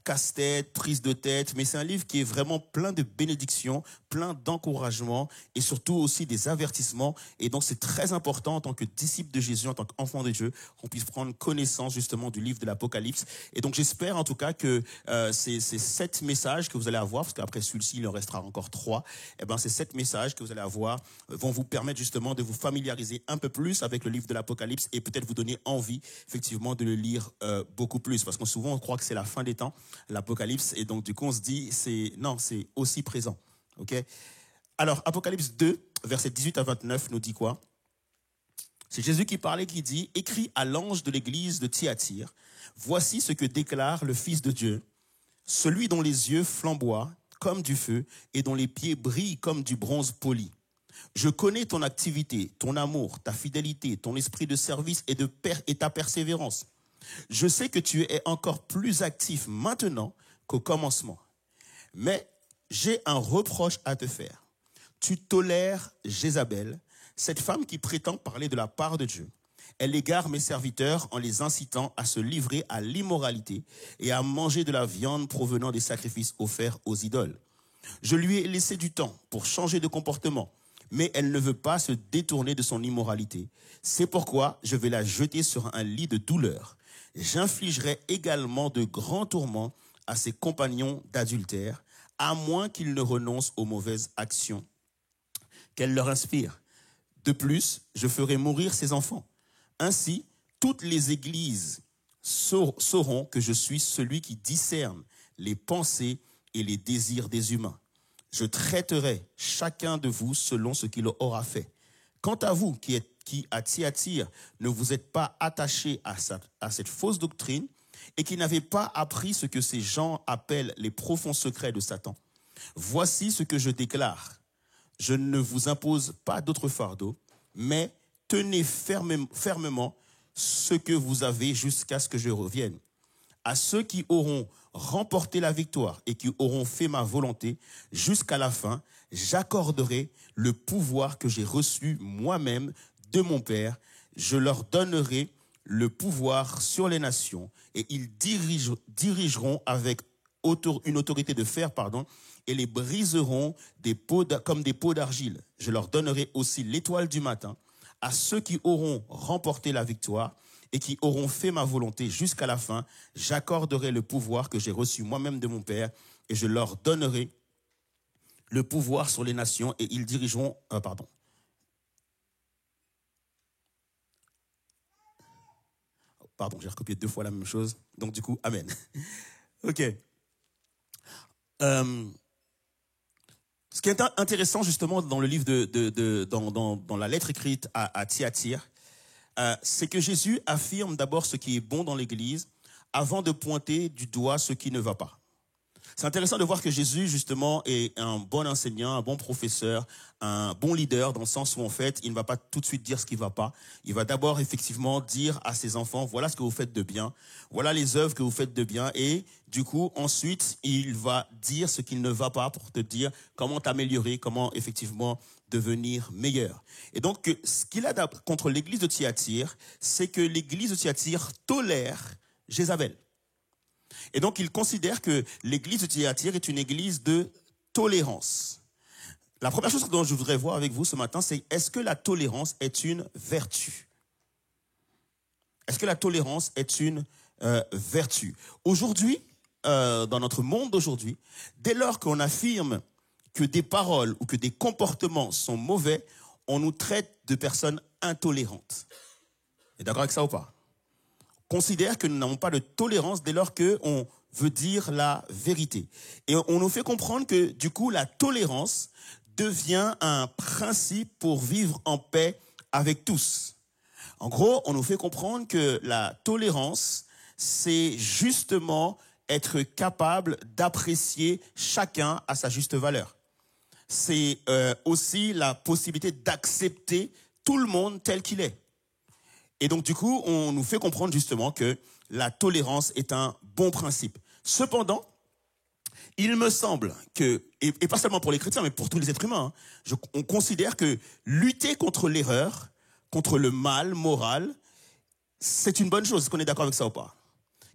casse-tête, prise de tête, mais c'est un livre qui est vraiment plein de bénédictions, plein d'encouragements et surtout aussi des avertissements. Et donc c'est très important en tant que disciple de Jésus, en tant qu'enfant de Dieu, qu'on puisse prendre connaissance justement du livre de l'Apocalypse. Et donc j'espère en tout cas que ces 7 messages que vous allez avoir, parce qu'après celui-ci il en restera encore 3, et ben ces 7 messages que vous allez avoir vont vous permettre justement de vous familiariser un peu plus avec le livre de l'Apocalypse et peut-être vous donner envie effectivement de le lire beaucoup plus, parce que souvent on croit que c'est la fin des temps, l'Apocalypse, et donc du coup on se dit c'est aussi présent. Ok. Alors Apocalypse 2 versets 18 à 29 nous dit quoi? C'est Jésus qui parlait, qui dit: écrit à l'ange de l'église de Thyatire, voici ce que déclare le Fils de Dieu, celui dont les yeux flamboient comme du feu et dont les pieds brillent comme du bronze poli. Je connais ton activité, ton amour, ta fidélité, ton esprit de service et ta persévérance. Je sais que tu es encore plus actif maintenant qu'au commencement. Mais j'ai un reproche à te faire. Tu tolères Jézabel, cette femme qui prétend parler de la part de Dieu. Elle égare mes serviteurs en les incitant à se livrer à l'immoralité et à manger de la viande provenant des sacrifices offerts aux idoles. Je lui ai laissé du temps pour changer de comportement, mais elle ne veut pas se détourner de son immoralité. C'est pourquoi je vais la jeter sur un lit de douleur. J'infligerai également de grands tourments à ses compagnons d'adultère, à moins qu'ils ne renoncent aux mauvaises actions qu'elle leur inspire. De plus, je ferai mourir ses enfants. Ainsi, toutes les églises sauront que je suis celui qui discerne les pensées et les désirs des humains. Je traiterai chacun de vous selon ce qu'il aura fait. Quant à vous qui à Thyatire ne vous êtes pas attachés à cette fausse doctrine et qui n'avez pas appris ce que ces gens appellent les profonds secrets de Satan, voici ce que je déclare. Je ne vous impose pas d'autre fardeau, mais tenez fermement ce que vous avez jusqu'à ce que je revienne. À ceux qui auront remporté la victoire et qui auront fait ma volonté jusqu'à la fin, j'accorderai le pouvoir que j'ai reçu moi-même de mon Père. Je leur donnerai le pouvoir sur les nations et ils dirigeront avec une autorité de fer, et les briseront comme des pots d'argile. Je leur donnerai aussi l'étoile du matin. À ceux qui auront remporté la victoire et qui auront fait ma volonté jusqu'à la fin, j'accorderai le pouvoir que j'ai reçu moi-même de mon Père et je leur donnerai le pouvoir sur les nations et ils dirigeront... Pardon, j'ai recopié 2 fois la même chose. Donc du coup, amen. Ok. Ce qui est intéressant justement dans le livre dans la lettre écrite à Thyatire, c'est que Jésus affirme d'abord ce qui est bon dans l'Église avant de pointer du doigt ce qui ne va pas. C'est intéressant de voir que Jésus, justement, est un bon enseignant, un bon professeur, un bon leader, dans le sens où, en fait, il ne va pas tout de suite dire ce qui ne va pas. Il va d'abord, effectivement, dire à ses enfants, voilà ce que vous faites de bien, voilà les œuvres que vous faites de bien, et du coup, ensuite, il va dire ce qu'il ne va pas pour te dire comment t'améliorer, comment, effectivement, devenir meilleur. Et donc, ce qu'il a contre l'église de Thyatire, c'est que l'église de Thyatire tolère Jézabel. Et donc, il considère que l'église de Thyatire est une église de tolérance. La première chose dont je voudrais voir avec vous ce matin, c'est est-ce que la tolérance est une vertu? Est-ce que la tolérance est une vertu? Aujourd'hui, dans notre monde d'aujourd'hui, dès lors qu'on affirme que des paroles ou que des comportements sont mauvais, on nous traite de personnes intolérantes. Vous êtes d'accord avec ça ou pas? On considère que nous n'avons pas de tolérance dès lors qu'on veut dire la vérité. Et on nous fait comprendre que, du coup, la tolérance devient un principe pour vivre en paix avec tous. En gros, on nous fait comprendre que la tolérance, c'est justement être capable d'apprécier chacun à sa juste valeur. C'est aussi la possibilité d'accepter tout le monde tel qu'il est. Et donc, du coup, on nous fait comprendre justement que la tolérance est un bon principe. Cependant, il me semble que, et pas seulement pour les chrétiens, mais pour tous les êtres humains, on considère que lutter contre l'erreur, contre le mal moral, c'est une bonne chose. Est-ce qu'on est d'accord avec ça ou pas?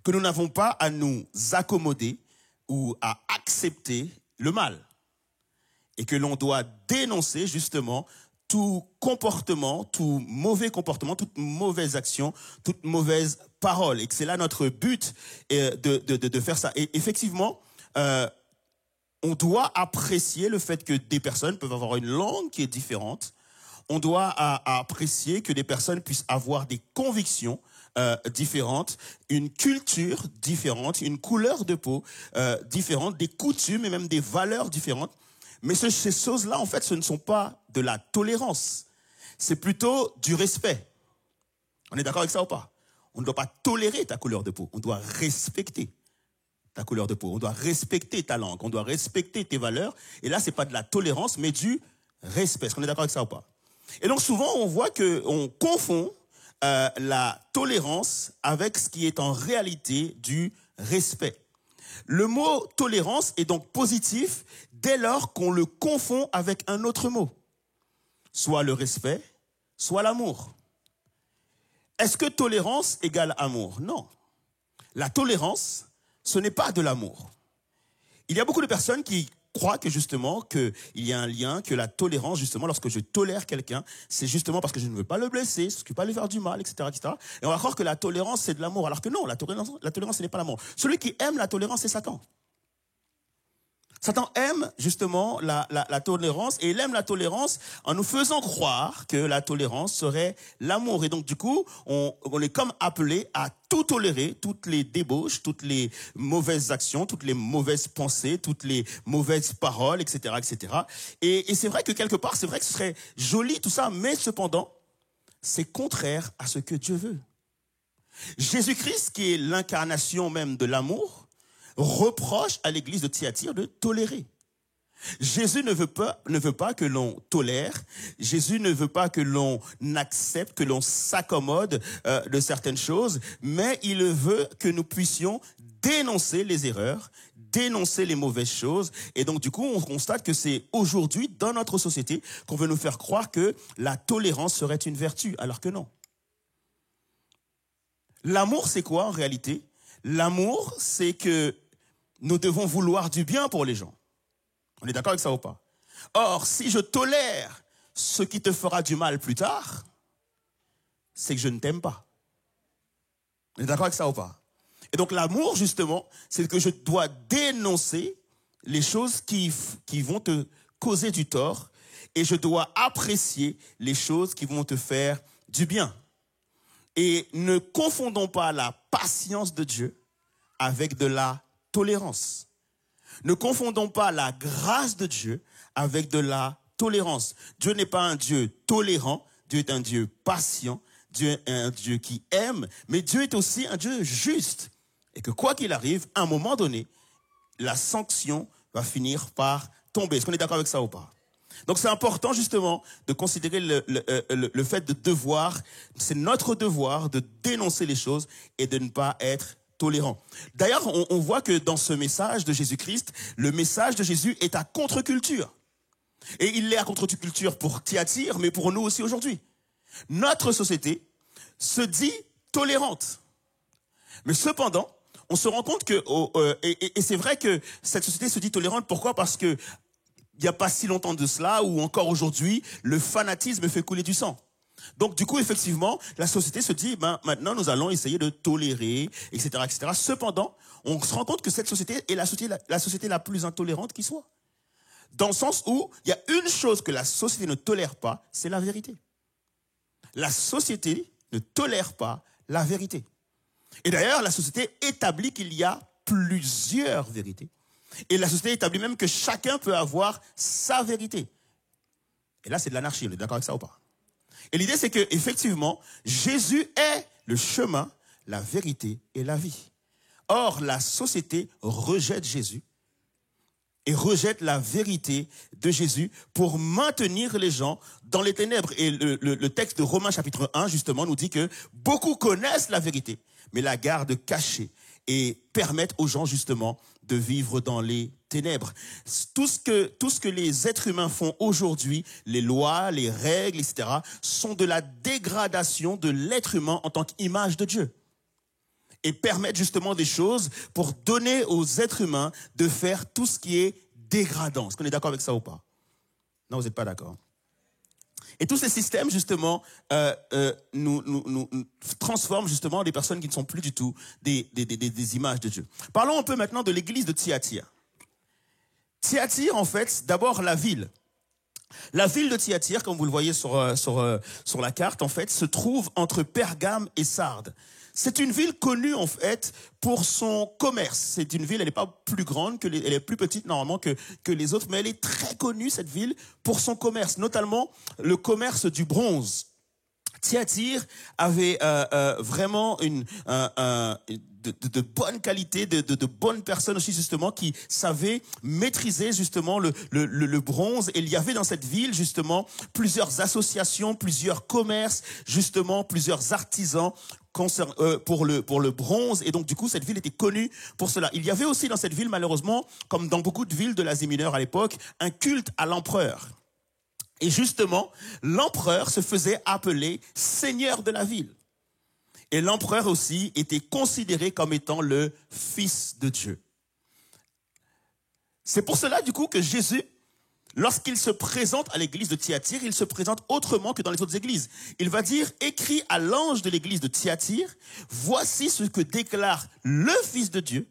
Que nous n'avons pas à nous accommoder ou à accepter le mal. Et que l'on doit dénoncer justement tout comportement, tout mauvais comportement, toute mauvaise action, toute mauvaise parole. Et que c'est là notre but de faire ça. Et effectivement, on doit apprécier le fait que des personnes peuvent avoir une langue qui est différente. On doit apprécier que des personnes puissent avoir des convictions différentes, une culture différente, une couleur de peau différente, des coutumes et même des valeurs différentes. Mais ces choses-là, en fait, ce ne sont pas de la tolérance. C'est plutôt du respect. On est d'accord avec ça ou pas? On ne doit pas tolérer ta couleur de peau. On doit respecter ta couleur de peau. On doit respecter ta langue. On doit respecter tes valeurs. Et là, c'est pas de la tolérance, mais du respect. Est-ce qu'on est d'accord avec ça ou pas? Et donc, souvent, on voit qu'on confond la tolérance avec ce qui est en réalité du respect. Le mot tolérance est donc positif dès lors qu'on le confond avec un autre mot, soit le respect, soit l'amour. Est-ce que tolérance égale amour? Non. La tolérance, ce n'est pas de l'amour. Il y a beaucoup de personnes qui croient que justement qu'il y a un lien, que la tolérance, justement, lorsque je tolère quelqu'un, c'est justement parce que je ne veux pas le blesser, je ne veux pas lui faire du mal, etc., etc. Et on va croire que la tolérance, c'est de l'amour. Alors que non, la tolérance, ce n'est pas l'amour. Celui qui aime la tolérance, c'est Satan. Satan aime justement la tolérance, et il aime la tolérance en nous faisant croire que la tolérance serait l'amour. Et donc du coup, on est comme appelé à tout tolérer, toutes les débauches, toutes les mauvaises actions, toutes les mauvaises pensées, toutes les mauvaises paroles, etc., etc. Et c'est vrai que quelque part, c'est vrai que ce serait joli tout ça, mais cependant, c'est contraire à ce que Dieu veut. Jésus-Christ, qui est l'incarnation même de l'amour, reproche à l'église de Thyatire de tolérer. Jésus ne veut pas que l'on tolère. Jésus ne veut pas que l'on accepte, que l'on s'accommode de certaines choses, mais il veut que nous puissions dénoncer les erreurs, dénoncer les mauvaises choses. Et donc, du coup, on constate que c'est aujourd'hui, dans notre société, qu'on veut nous faire croire que la tolérance serait une vertu, alors que non. L'amour, c'est quoi en réalité? L'amour, c'est que nous devons vouloir du bien pour les gens. On est d'accord avec ça ou pas? Or, si je tolère ce qui te fera du mal plus tard, c'est que je ne t'aime pas. On est d'accord avec ça ou pas? Et donc l'amour, justement, c'est que je dois dénoncer les choses qui vont te causer du tort, et je dois apprécier les choses qui vont te faire du bien. Et ne confondons pas la patience de Dieu avec de la tolérance. Ne confondons pas la grâce de Dieu avec de la tolérance. Dieu n'est pas un Dieu tolérant, Dieu est un Dieu patient, Dieu est un Dieu qui aime, mais Dieu est aussi un Dieu juste. Et que quoi qu'il arrive, à un moment donné, la sanction va finir par tomber. Est-ce qu'on est d'accord avec ça ou pas? Donc c'est important justement de considérer le fait de devoir, c'est notre devoir de dénoncer les choses et de ne pas être tolérant. D'ailleurs, on voit que dans ce message de Jésus-Christ, le message de Jésus est à contre-culture. Et il est à contre-culture pour Thyatire, mais pour nous aussi aujourd'hui. Notre société se dit tolérante. Mais cependant, on se rend compte que, et c'est vrai que cette société se dit tolérante, pourquoi? Parce que il n'y a pas si longtemps de cela, ou encore aujourd'hui, le fanatisme fait couler du sang. Donc, du coup, effectivement, la société se dit, maintenant, nous allons essayer de tolérer, etc., etc. Cependant, on se rend compte que cette société est la société la plus intolérante qui soit. Dans le sens où il y a une chose que la société ne tolère pas, c'est la vérité. La société ne tolère pas la vérité. Et d'ailleurs, la société établit qu'il y a plusieurs vérités. Et la société établit même que chacun peut avoir sa vérité. Et là, c'est de l'anarchie. On est d'accord avec ça ou pas? Et l'idée, c'est que effectivement, Jésus est le chemin, la vérité et la vie. Or, la société rejette Jésus et rejette la vérité de Jésus pour maintenir les gens dans les ténèbres. Et le texte de Romains chapitre 1, justement, nous dit que beaucoup connaissent la vérité, mais la gardent cachée et permettent aux gens, justement, de vivre dans les ténèbres. Tout ce que les êtres humains font aujourd'hui, les lois, les règles, etc., sont de la dégradation de l'être humain en tant qu'image de Dieu. Et permettent justement des choses pour donner aux êtres humains de faire tout ce qui est dégradant. Est-ce qu'on est d'accord avec ça ou pas? Non, vous n'êtes pas d'accord. Et tous ces systèmes, justement, nous transforment justement des personnes qui ne sont plus du tout des images de Dieu. Parlons un peu maintenant de l'église de Thyatire. Thyatire, en fait, d'abord la ville. La ville de Thyatire, comme vous le voyez sur la carte, en fait, se trouve entre Pergame et Sardes. C'est une ville connue, en fait, pour son commerce. C'est une ville, elle n'est pas plus grande, elle est plus petite, normalement, que les autres, mais elle est très connue, cette ville, pour son commerce, notamment le commerce du bronze. Thyatire avait vraiment de bonne qualité, de bonnes personnes aussi, justement, qui savaient maîtriser, justement, le bronze. Et il y avait dans cette ville, justement, plusieurs associations, plusieurs commerces, justement, plusieurs artisans pour le bronze. Et donc, du coup, cette ville était connue pour cela. Il y avait aussi dans cette ville, malheureusement, comme dans beaucoup de villes de l'Asie mineure à l'époque, un culte à l'empereur. Et justement, l'empereur se faisait appeler seigneur de la ville. Et l'empereur aussi était considéré comme étant le fils de Dieu. C'est pour cela, du coup, que Jésus, lorsqu'il se présente à l'église de Thyatire, il se présente autrement que dans les autres églises. Il va dire, écrit à l'ange de l'église de Thyatire, voici ce que déclare le Fils de Dieu,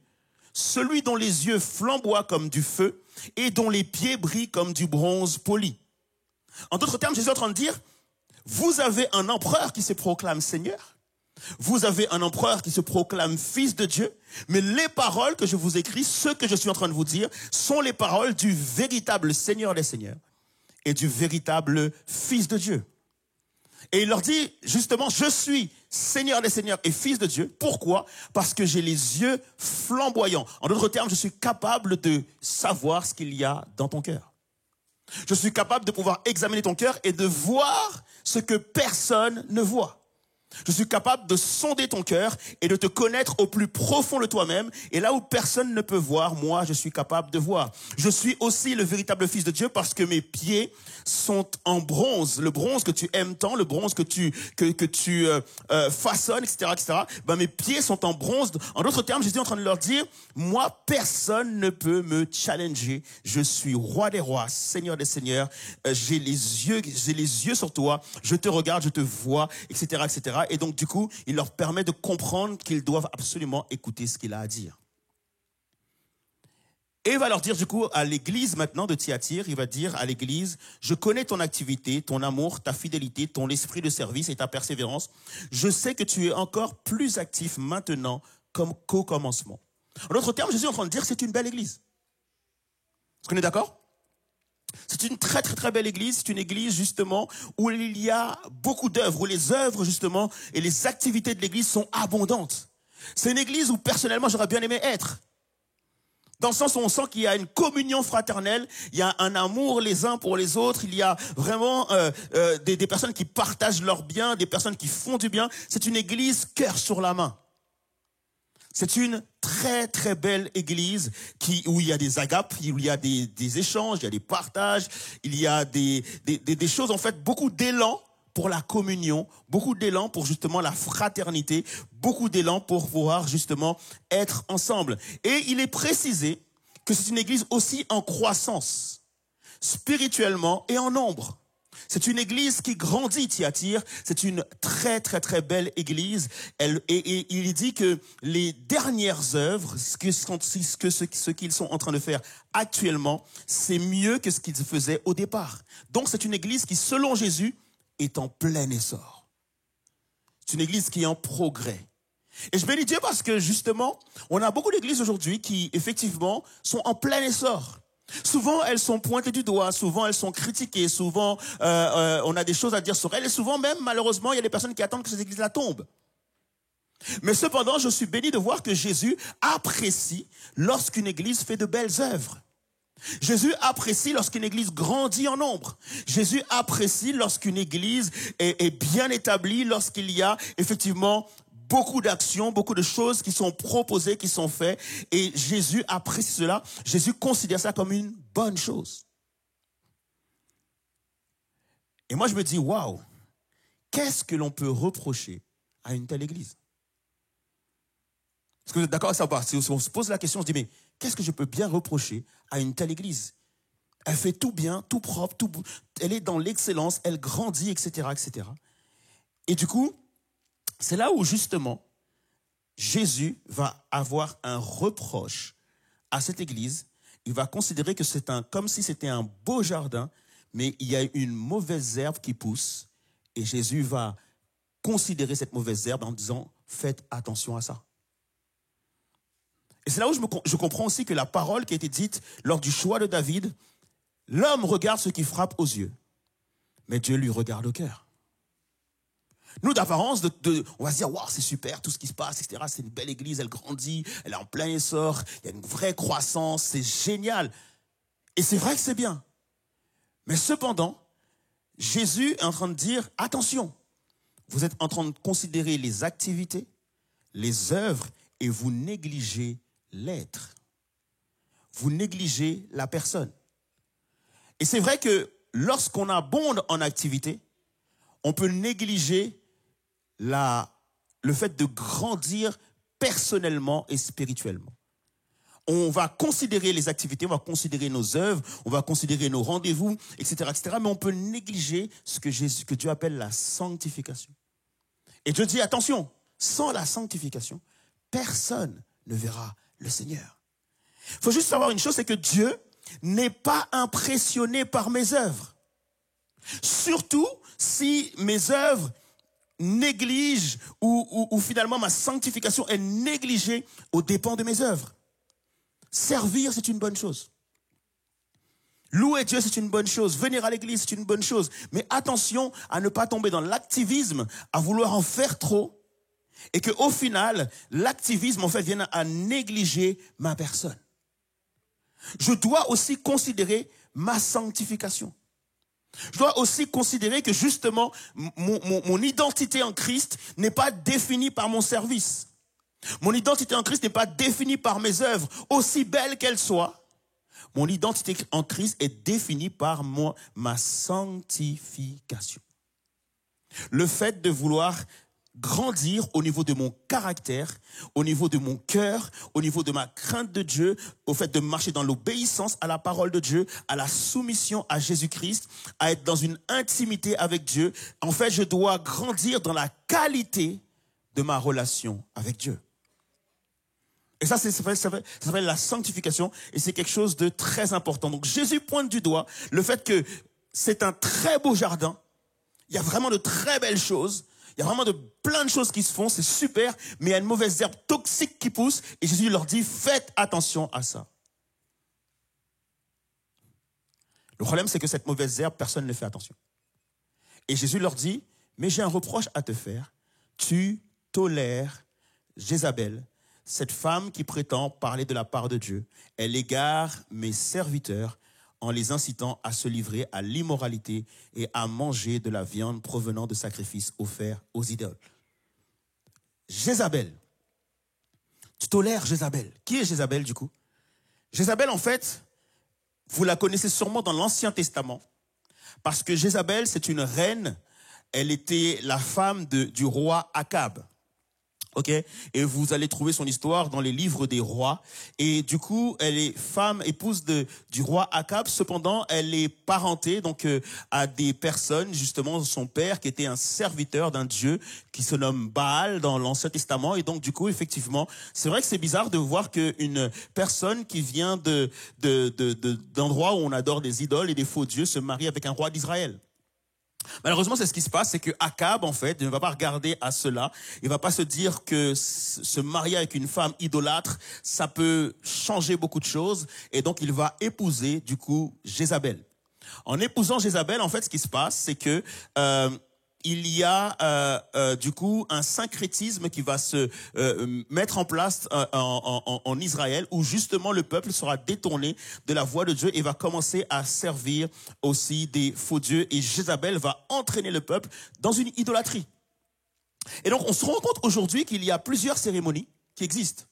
celui dont les yeux flamboient comme du feu et dont les pieds brillent comme du bronze poli. En d'autres termes, Jésus est en train de dire, vous avez un empereur qui se proclame Seigneur, vous avez un empereur qui se proclame Fils de Dieu, mais les paroles que je vous écris, ce que je suis en train de vous dire, sont les paroles du véritable Seigneur des Seigneurs et du véritable Fils de Dieu. Et il leur dit, justement, je suis Seigneur des Seigneurs et Fils de Dieu. Pourquoi? Parce que j'ai les yeux flamboyants. En d'autres termes, je suis capable de savoir ce qu'il y a dans ton cœur. Je suis capable de pouvoir examiner ton cœur et de voir ce que personne ne voit. Je suis capable de sonder ton cœur et de te connaître au plus profond de toi-même. Et là où personne ne peut voir, moi, je suis capable de voir. Je suis aussi le véritable Fils de Dieu parce que mes pieds sont en bronze. Le bronze que tu aimes tant, le bronze que tu façonnes, etc., etc. Ben, mes pieds sont en bronze. En d'autres termes, Jésus est en train de leur dire, moi, personne ne peut me challenger. Je suis roi des rois, Seigneur des seigneurs. J'ai les yeux sur toi. Je te regarde, je te vois, etc., etc. Et donc, du coup, il leur permet de comprendre qu'ils doivent absolument écouter ce qu'il a à dire. Et il va leur dire, du coup, à l'église maintenant de Thyatire, il va dire à l'église, je connais ton activité, ton amour, ta fidélité, ton esprit de service et ta persévérance. Je sais que tu es encore plus actif maintenant qu'au commencement. En d'autres termes, Jésus est en train de dire, c'est une belle église. Est-ce qu'on est d'accord ? C'est une très très très belle église, c'est une église justement où il y a beaucoup d'œuvres, où les œuvres justement et les activités de l'église sont abondantes. C'est une église où personnellement j'aurais bien aimé être. Dans le sens où on sent qu'il y a une communion fraternelle, il y a un amour les uns pour les autres, il y a vraiment des personnes qui partagent leurs biens, des personnes qui font du bien. C'est une église cœur sur la main. C'est une très très belle église où il y a des agapes, où il y a des échanges, il y a des partages, il y a des choses en fait, beaucoup d'élan pour la communion, beaucoup d'élan pour justement la fraternité, beaucoup d'élan pour pouvoir justement être ensemble. Et il est précisé que c'est une église aussi en croissance, spirituellement et en nombre. C'est une église qui grandit, Thyatire. C'est une très, très, très belle église. Et il dit que les dernières œuvres, ce qu'ils sont en train de faire actuellement, c'est mieux que ce qu'ils faisaient au départ. Donc, c'est une église qui, selon Jésus, est en plein essor. C'est une église qui est en progrès. Et je bénis Dieu parce que, justement, on a beaucoup d'églises aujourd'hui qui, effectivement, sont en plein essor. Souvent, elles sont pointées du doigt, souvent elles sont critiquées, souvent on a des choses à dire sur elles, et souvent même, malheureusement, il y a des personnes qui attendent que ces églises-là tombent. Mais cependant, je suis béni de voir que Jésus apprécie lorsqu'une église fait de belles œuvres. Jésus apprécie lorsqu'une église grandit en nombre. Jésus apprécie lorsqu'une église est bien établie, lorsqu'il y a effectivement beaucoup d'actions, beaucoup de choses qui sont proposées, qui sont faites. Et Jésus apprécie cela. Jésus considère ça comme une bonne chose. Et moi, je me dis, waouh, qu'est-ce que l'on peut reprocher à une telle église? Est-ce que vous êtes d'accord avec ça? Si on se pose la question, on se dit, mais qu'est-ce que je peux bien reprocher à une telle église? Elle fait tout bien, tout propre, elle est dans l'excellence, elle grandit, etc., etc. Et du coup, c'est là où, justement, Jésus va avoir un reproche à cette église. Il va considérer que c'est comme si c'était un beau jardin, mais il y a une mauvaise herbe qui pousse. Et Jésus va considérer cette mauvaise herbe en disant, faites attention à ça. Et c'est là où je comprends aussi que la parole qui a été dite lors du choix de David, l'homme regarde ce qui frappe aux yeux, mais Dieu lui regarde au cœur. Nous, d'apparence, on va se dire, waouh, c'est super, tout ce qui se passe, etc. C'est une belle église, elle grandit, elle est en plein essor, il y a une vraie croissance, c'est génial. Et c'est vrai que c'est bien. Mais cependant, Jésus est en train de dire, attention, vous êtes en train de considérer les activités, les œuvres, et vous négligez l'être. Vous négligez la personne. Et c'est vrai que lorsqu'on abonde en activité, on peut négliger le fait de grandir personnellement et spirituellement. On va considérer les activités, on va considérer nos œuvres, on va considérer nos rendez-vous, etc., etc. Mais on peut négliger ce que Dieu appelle la sanctification. Et Dieu dit, attention, sans la sanctification, personne ne verra le Seigneur. Il faut juste savoir une chose, c'est que Dieu n'est pas impressionné par mes œuvres. Surtout si mes œuvres négligent ou finalement ma sanctification est négligée aux dépens de mes œuvres. Servir, c'est une bonne chose. Louer Dieu, c'est une bonne chose. Venir à l'église, c'est une bonne chose. Mais attention à ne pas tomber dans l'activisme, à vouloir en faire trop, et qu'au final, l'activisme, en fait, vienne à négliger ma personne. Je dois aussi considérer ma sanctification. Je dois aussi considérer que justement, mon identité en Christ n'est pas définie par mon service. Mon identité en Christ n'est pas définie par mes œuvres, aussi belles qu'elles soient. Mon identité en Christ est définie par ma sanctification. Le fait de vouloir grandir au niveau de mon caractère, au niveau de mon cœur, au niveau de ma crainte de Dieu, au fait de marcher dans l'obéissance à la parole de Dieu, à la soumission à Jésus-Christ, à être dans une intimité avec Dieu. En fait, je dois grandir dans la qualité de ma relation avec Dieu. Et ça s'appelle la sanctification, et c'est quelque chose de très important. Donc Jésus pointe du doigt le fait que c'est un très beau jardin, il y a vraiment de très belles choses, il y a vraiment plein de choses qui se font, c'est super, mais il y a une mauvaise herbe toxique qui pousse, et Jésus leur dit, faites attention à ça. Le problème, c'est que cette mauvaise herbe, personne ne fait attention. Et Jésus leur dit, mais j'ai un reproche à te faire, tu tolères Jézabel, cette femme qui prétend parler de la part de Dieu. Elle égare mes serviteurs en les incitant à se livrer à l'immoralité et à manger de la viande provenant de sacrifices offerts aux idoles. Jézabel. Tu tolères Jézabel. Qui est Jézabel du coup? Jézabel, en fait, vous la connaissez sûrement dans l'Ancien Testament, parce que Jézabel, c'est une reine. Elle était la femme du roi Akab. Ok, et vous allez trouver son histoire dans les livres des rois. Et du coup, elle est femme, épouse du roi Akab. Cependant, elle est parentée donc à des personnes, justement, son père qui était un serviteur d'un dieu qui se nomme Baal dans l'Ancien Testament. Et donc, du coup, effectivement, c'est vrai que c'est bizarre de voir qu'une personne qui vient d'endroits où on adore des idoles et des faux dieux se marie avec un roi d'Israël. Malheureusement, c'est ce qui se passe, c'est que Akab, en fait, ne va pas regarder à cela. Il va pas se dire que se marier avec une femme idolâtre, ça peut changer beaucoup de choses. Et donc, il va épouser, du coup, Jézabel. En épousant Jézabel, en fait, ce qui se passe, c'est que il y a du coup un syncrétisme qui va se mettre en place en Israël, où justement le peuple sera détourné de la voie de Dieu et va commencer à servir aussi des faux dieux, et Jézabel va entraîner le peuple dans une idolâtrie. Et donc on se rend compte aujourd'hui qu'il y a plusieurs cérémonies qui existent.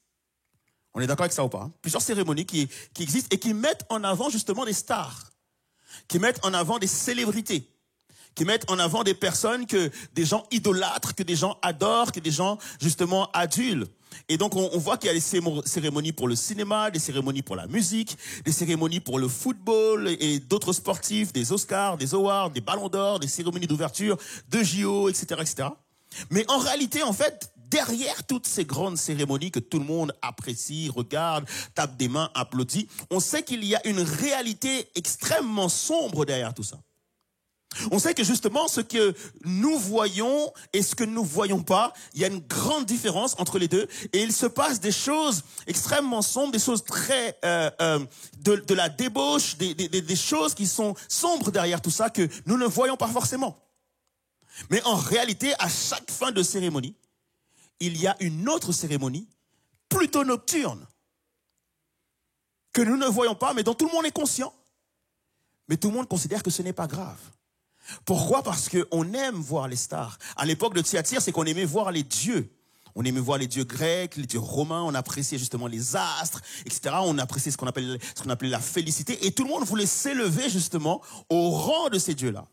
On est d'accord avec ça ou pas, hein? Plusieurs cérémonies qui existent et qui mettent en avant justement des stars, qui mettent en avant des célébrités, qui mettent en avant des personnes que des gens idolâtrent, que des gens adorent, que des gens justement adulent. Et donc on voit qu'il y a des cérémonies pour le cinéma, des cérémonies pour la musique, des cérémonies pour le football et d'autres sportifs, des Oscars, des Awards, des Ballons d'Or, des cérémonies d'ouverture, de JO, etc., etc. Mais en réalité, en fait, derrière toutes ces grandes cérémonies que tout le monde apprécie, regarde, tape des mains, applaudit, on sait qu'il y a une réalité extrêmement sombre derrière tout ça. On sait que justement ce que nous voyons et ce que nous ne voyons pas, il y a une grande différence entre les deux, et il se passe des choses extrêmement sombres, des choses très de la débauche, des choses qui sont sombres derrière tout ça que nous ne voyons pas forcément. Mais en réalité, à chaque fin de cérémonie, il y a une autre cérémonie plutôt nocturne que nous ne voyons pas, mais dont tout le monde est conscient. Mais tout le monde considère que ce n'est pas grave. Pourquoi? Parce qu'on aime voir les stars. À l'époque de Thyatire, c'est qu'on aimait voir les dieux. On aimait voir les dieux grecs, les dieux romains, on appréciait justement les astres, etc. On appréciait ce qu'on appelait la félicité. Et tout le monde voulait s'élever justement au rang de ces dieux-là.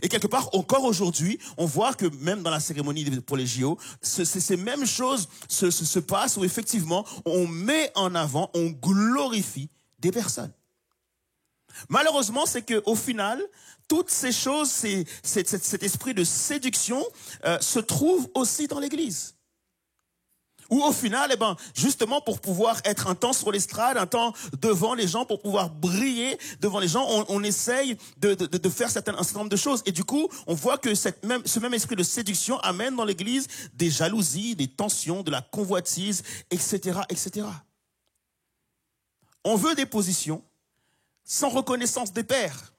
Et quelque part, encore aujourd'hui, on voit que même dans la cérémonie pour les JO, ces mêmes choses se passent, où effectivement, on met en avant, on glorifie des personnes. Malheureusement, c'est qu'au final, toutes ces choses, cet esprit de séduction se trouve aussi dans l'Église. Où au final, justement, pour pouvoir être un temps sur l'estrade, un temps devant les gens, pour pouvoir briller devant les gens, on essaye de faire un certain nombre de choses. Et du coup, on voit que ce même esprit de séduction amène dans l'Église des jalousies, des tensions, de la convoitise, etc., etc. On veut des positions sans reconnaissance des pairs.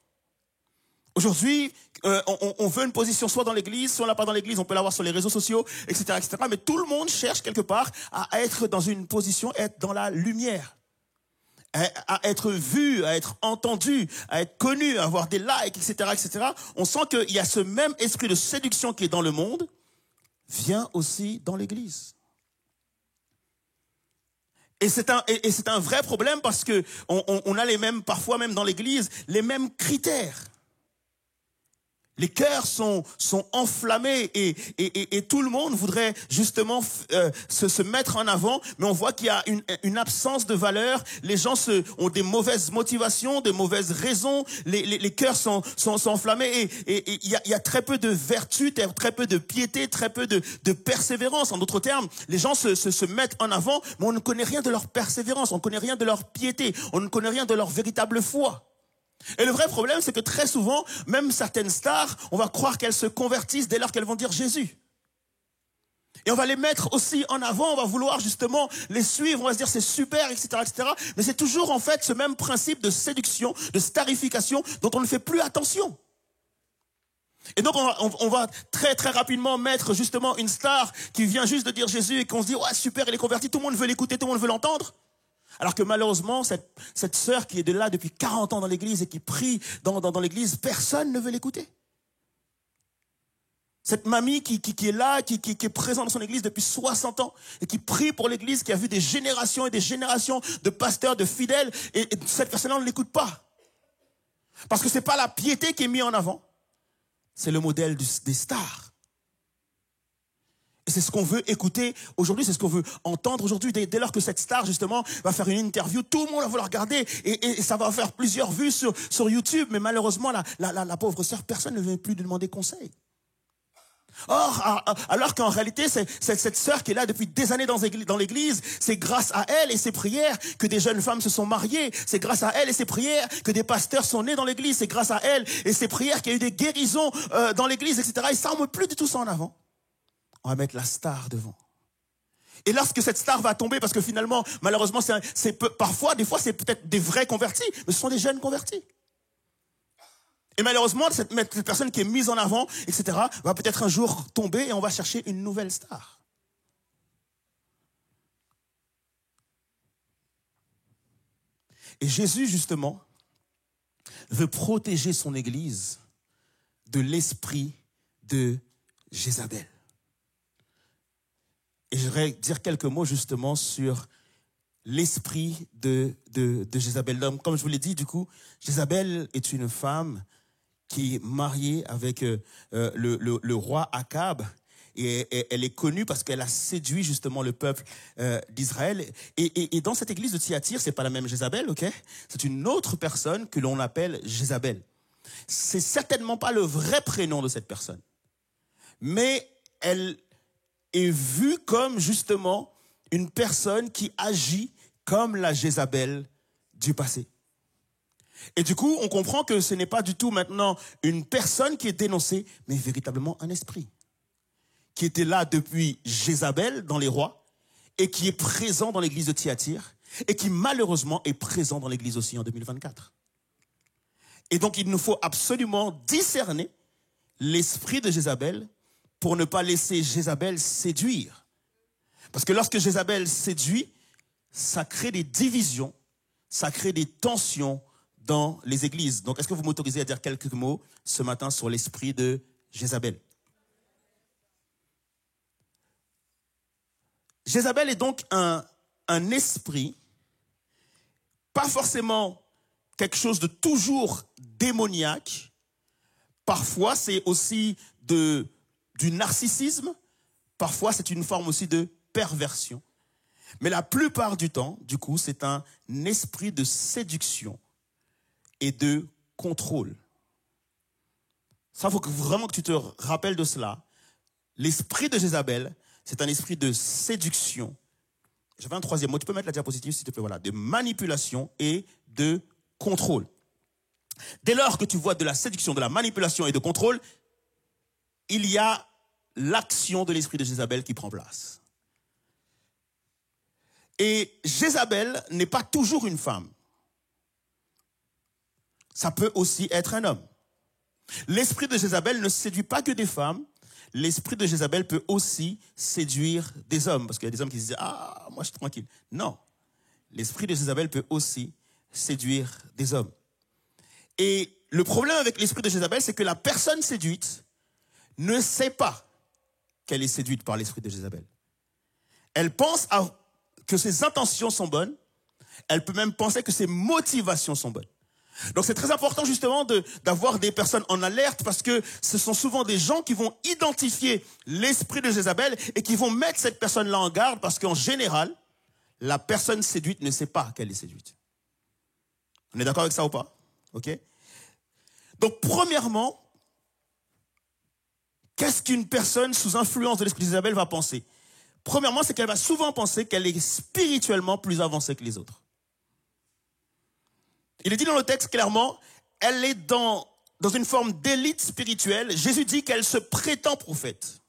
Aujourd'hui, on veut une position soit dans l'église, si on l'a pas dans l'église, on peut l'avoir sur les réseaux sociaux, etc., etc. Mais tout le monde cherche quelque part à être dans une position, être dans la lumière, à être vu, à être entendu, à être connu, à avoir des likes, etc., etc. On sent qu'il y a ce même esprit de séduction qui est dans le monde, vient aussi dans l'église. Et c'est un vrai problème, parce que on a les mêmes, parfois même dans l'église, les mêmes critères. Les cœurs sont enflammés et tout le monde voudrait justement se mettre en avant, mais on voit qu'il y a une absence de valeur. Les gens ont des mauvaises motivations, des mauvaises raisons. Les cœurs sont enflammés et il y a très peu de vertu, très peu de piété, très peu de persévérance. En d'autres termes, les gens se mettent en avant, mais on ne connaît rien de leur persévérance, on ne connaît rien de leur piété, on ne connaît rien de leur véritable foi. Et le vrai problème, c'est que très souvent, même certaines stars, on va croire qu'elles se convertissent dès lors qu'elles vont dire Jésus. Et on va les mettre aussi en avant, on va vouloir justement les suivre, on va se dire c'est super, etc., etc. Mais c'est toujours en fait ce même principe de séduction, de starification, dont on ne fait plus attention. Et donc on va très très rapidement mettre justement une star qui vient juste de dire Jésus et qu'on se dit ouais super, elle est convertie, tout le monde veut l'écouter, tout le monde veut l'entendre. Alors que malheureusement, cette sœur qui est de là depuis 40 ans dans l'église et qui prie dans l'église, personne ne veut l'écouter. Cette mamie qui est là, qui est présente dans son église depuis 60 ans et qui prie pour l'église, qui a vu des générations et des générations de pasteurs, de fidèles, et cette personne-là, on ne l'écoute pas. Parce que c'est pas la piété qui est mise en avant, c'est le modèle des stars. C'est ce qu'on veut écouter aujourd'hui, c'est ce qu'on veut entendre aujourd'hui. Dès lors que cette star, justement, va faire une interview, tout le monde va la regarder et ça va faire plusieurs vues sur YouTube. Mais malheureusement, la pauvre sœur, personne ne vient plus lui demander conseil. Or, alors qu'en réalité, cette sœur qui est là depuis des années dans l'église, c'est grâce à elle et ses prières que des jeunes femmes se sont mariées. C'est grâce à elle et ses prières que des pasteurs sont nés dans l'église. C'est grâce à elle et ses prières qu'il y a eu des guérisons dans l'église, etc. Et ça, on ne met plus du tout ça en avant. On va mettre la star devant. Et lorsque cette star va tomber, parce que finalement, malheureusement, parfois, des fois, c'est peut-être des vrais convertis, mais ce sont des jeunes convertis. Et malheureusement, cette personne qui est mise en avant, etc., va peut-être un jour tomber et on va chercher une nouvelle star. Et Jésus, justement, veut protéger son Église de l'esprit de Jézabel. Et je voudrais dire quelques mots justement sur l'esprit de Jézabel. Donc, comme je vous l'ai dit, du coup, Jézabel est une femme qui est mariée avec le roi Akab. Et elle est connue parce qu'elle a séduit justement le peuple d'Israël. Et dans cette église de Thyatire, c'est pas la même Jézabel, ok? C'est une autre personne que l'on appelle Jézabel. C'est certainement pas le vrai prénom de cette personne. Mais elle est vue comme justement une personne qui agit comme la Jézabel du passé. Et du coup, on comprend que ce n'est pas du tout maintenant une personne qui est dénoncée, mais véritablement un esprit qui était là depuis Jézabel dans les rois et qui est présent dans l'église de Thyatire et qui malheureusement est présent dans l'église aussi en 2024. Et donc, il nous faut absolument discerner l'esprit de Jézabel pour ne pas laisser Jézabel séduire. Parce que lorsque Jézabel séduit, ça crée des divisions, ça crée des tensions dans les églises. Donc, est-ce que vous m'autorisez à dire quelques mots ce matin sur l'esprit de Jézabel? Jézabel est donc un esprit, pas forcément quelque chose de toujours démoniaque. Parfois, c'est aussi du narcissisme. Parfois, c'est une forme aussi de perversion. Mais la plupart du temps, du coup, c'est un esprit de séduction et de contrôle. Ça, il faut vraiment que tu te rappelles de cela. L'esprit de Jézabel, c'est un esprit de séduction. J'avais un troisième mot, tu peux mettre la diapositive s'il te plaît, voilà, de manipulation et de contrôle. Dès lors que tu vois de la séduction, de la manipulation et de contrôle, il y a l'action de l'esprit de Jézabel qui prend place. Et Jézabel n'est pas toujours une femme. Ça peut aussi être un homme. L'esprit de Jézabel ne séduit pas que des femmes. L'esprit de Jézabel peut aussi séduire des hommes. Parce qu'il y a des hommes qui se disent « Ah, moi je suis tranquille ». Non. L'esprit de Jézabel peut aussi séduire des hommes. Et le problème avec l'esprit de Jézabel, c'est que la personne séduite ne sait pas qu'elle est séduite par l'esprit de Jézabel. Elle pense que ses intentions sont bonnes. Elle peut même penser que ses motivations sont bonnes. Donc c'est très important justement d'avoir des personnes en alerte parce que ce sont souvent des gens qui vont identifier l'esprit de Jézabel et qui vont mettre cette personne-là en garde parce qu'en général, la personne séduite ne sait pas qu'elle est séduite. On est d'accord avec ça ou pas? Ok? Donc premièrement, qu'est-ce qu'une personne sous influence de l'esprit de Jézabel va penser? Premièrement, c'est qu'elle va souvent penser qu'elle est spirituellement plus avancée que les autres. Il est dit dans le texte clairement, elle est dans une forme d'élite spirituelle. Jésus dit qu'elle se prétend prophète.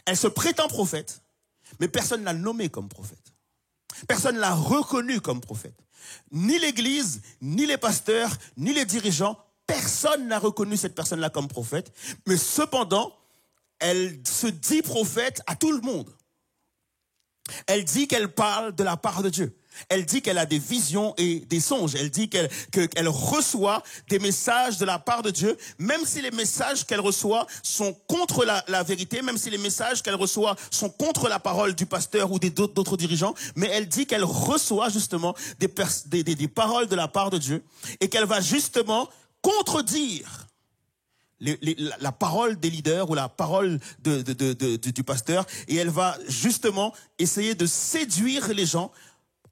Elle se prétend prophète, mais personne ne l'a nommée comme prophète. Personne ne l'a reconnue comme prophète. Ni l'Église, ni les pasteurs, ni les dirigeants, personne n'a reconnu cette personne-là comme prophète. Mais cependant, elle se dit prophète à tout le monde. Elle dit qu'elle parle de la part de Dieu. Elle dit qu'elle a des visions et des songes. Elle dit qu'elle reçoit des messages de la part de Dieu, même si les messages qu'elle reçoit sont contre la vérité, même si les messages qu'elle reçoit sont contre la parole du pasteur ou d'autres dirigeants. Mais elle dit qu'elle reçoit justement des paroles de la part de Dieu et qu'elle va justement contredire la parole des leaders ou la parole du pasteur, et elle va justement essayer de séduire les gens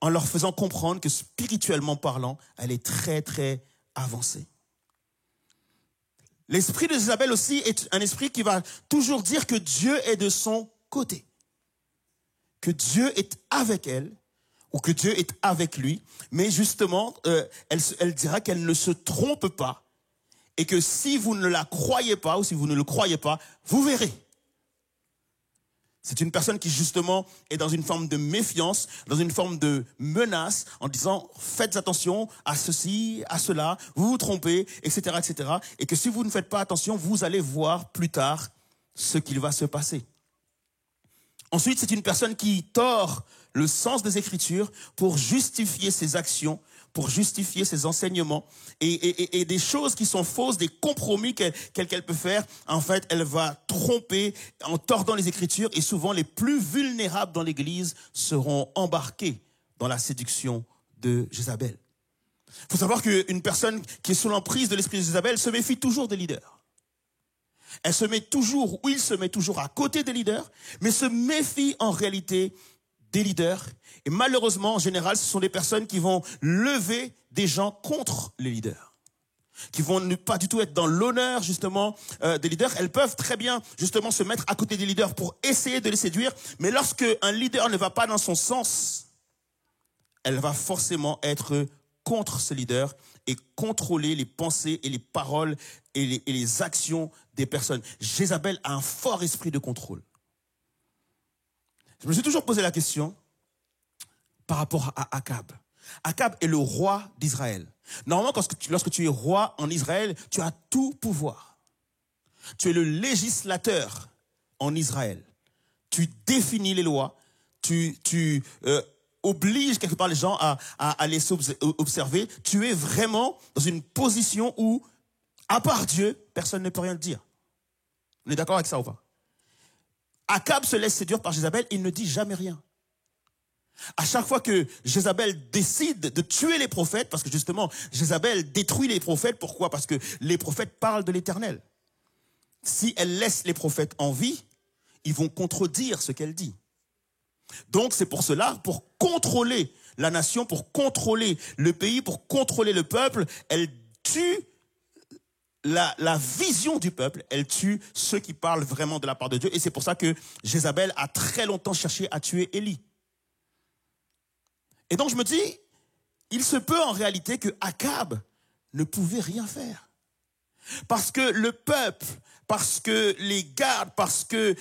en leur faisant comprendre que spirituellement parlant, elle est très très avancée. L'esprit de Jézabel aussi est un esprit qui va toujours dire que Dieu est de son côté, que Dieu est avec elle, ou que Dieu est avec lui, mais justement, elle dira qu'elle ne se trompe pas, et que si vous ne la croyez pas, ou si vous ne le croyez pas, vous verrez. C'est une personne qui justement est dans une forme de méfiance, dans une forme de menace, en disant faites attention à ceci, à cela, vous vous trompez, etc., etc. Et que si vous ne faites pas attention, vous allez voir plus tard ce qu'il va se passer. Ensuite, c'est une personne qui tord le sens des Écritures pour justifier ses actions, pour justifier ses enseignements et des choses qui sont fausses, des compromis qu'elle peut faire. En fait, elle va tromper en tordant les Écritures et souvent les plus vulnérables dans l'Église seront embarqués dans la séduction de Jézabel. Il faut savoir qu'une personne qui est sous l'emprise de l'esprit de Jézabel se méfie toujours des leaders. Elle se met toujours, ou il se met toujours à côté des leaders, mais se méfie en réalité des leaders. Et malheureusement, en général, ce sont des personnes qui vont lever des gens contre les leaders, qui vont ne pas du tout être dans l'honneur justement des leaders. Elles peuvent très bien justement se mettre à côté des leaders pour essayer de les séduire, mais lorsque un leader ne va pas dans son sens, elle va forcément être contre ce leader et contrôler les pensées et les paroles et les actions des personnes. Jézabel a un fort esprit de contrôle. Je me suis toujours posé la question par rapport à Akab. Akab est le roi d'Israël. Normalement, lorsque tu es roi en Israël, tu as tout pouvoir. Tu es le législateur en Israël. Tu définis les lois. Tu obliges quelque part les gens à les observer. Tu es vraiment dans une position où, à part Dieu, personne ne peut rien te dire. On est d'accord avec ça ou pas? Akab se laisse séduire par Jézabel, il ne dit jamais rien. À chaque fois que Jézabel décide de tuer les prophètes, parce que justement, Jézabel détruit les prophètes, pourquoi? Parce que les prophètes parlent de l'Éternel. Si elle laisse les prophètes en vie, ils vont contredire ce qu'elle dit. Donc c'est pour cela, pour contrôler la nation, pour contrôler le pays, pour contrôler le peuple, elle tue la vision du peuple, elle tue ceux qui parlent vraiment de la part de Dieu. Et c'est pour ça que Jézabel a très longtemps cherché à tuer Élie. Et donc je me dis, il se peut en réalité que Akab ne pouvait rien faire. Parce que le peuple, parce que les gardes, parce que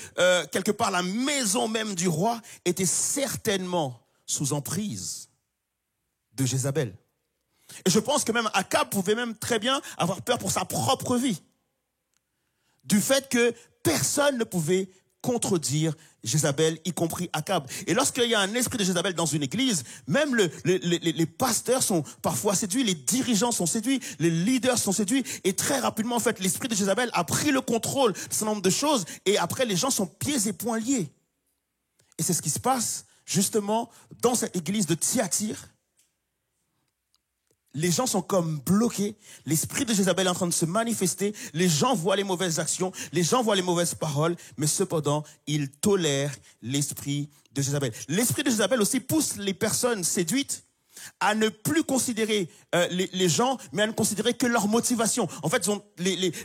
quelque part la maison même du roi était certainement sous emprise de Jézabel. Et je pense que même Akab pouvait même très bien avoir peur pour sa propre vie. Du fait que personne ne pouvait contredire Jézabel, y compris Akab. Et lorsqu'il y a un esprit de Jézabel dans une église, même les pasteurs sont parfois séduits, les dirigeants sont séduits, les leaders sont séduits. Et très rapidement, en fait, l'esprit de Jézabel a pris le contrôle d'un certain nombre de choses. Et après, les gens sont pieds et poings liés. Et c'est ce qui se passe justement dans cette église de Thyatire. Les gens sont comme bloqués. L'esprit de Jézabel est en train de se manifester. Les gens voient les mauvaises actions. Les gens voient les mauvaises paroles. Mais cependant, ils tolèrent l'esprit de Jézabel. L'esprit de Jézabel aussi pousse les personnes séduites à ne plus considérer les gens, mais à ne considérer que leur motivation. En fait,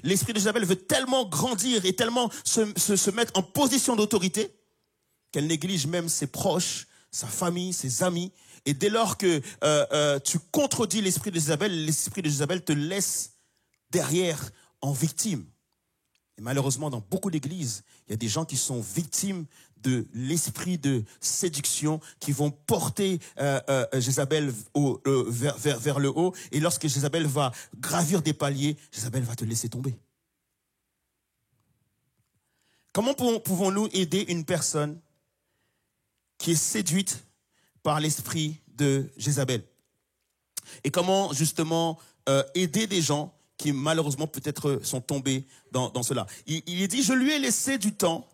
l'esprit de Jézabel veut tellement grandir et tellement se mettre en position d'autorité qu'elle néglige même ses proches, sa famille, ses amis. Et dès lors que tu contredis l'esprit de Jézabel te laisse derrière en victime. Et malheureusement, dans beaucoup d'églises, il y a des gens qui sont victimes de l'esprit de séduction, qui vont porter Jézabel vers le haut. Et lorsque Jézabel va gravir des paliers, Jézabel va te laisser tomber. Comment pouvons-nous aider une personne qui est séduite par l'esprit de Jézabel? Et comment justement aider des gens qui malheureusement peut-être sont tombés dans cela? Il est dit, je lui ai laissé du temps,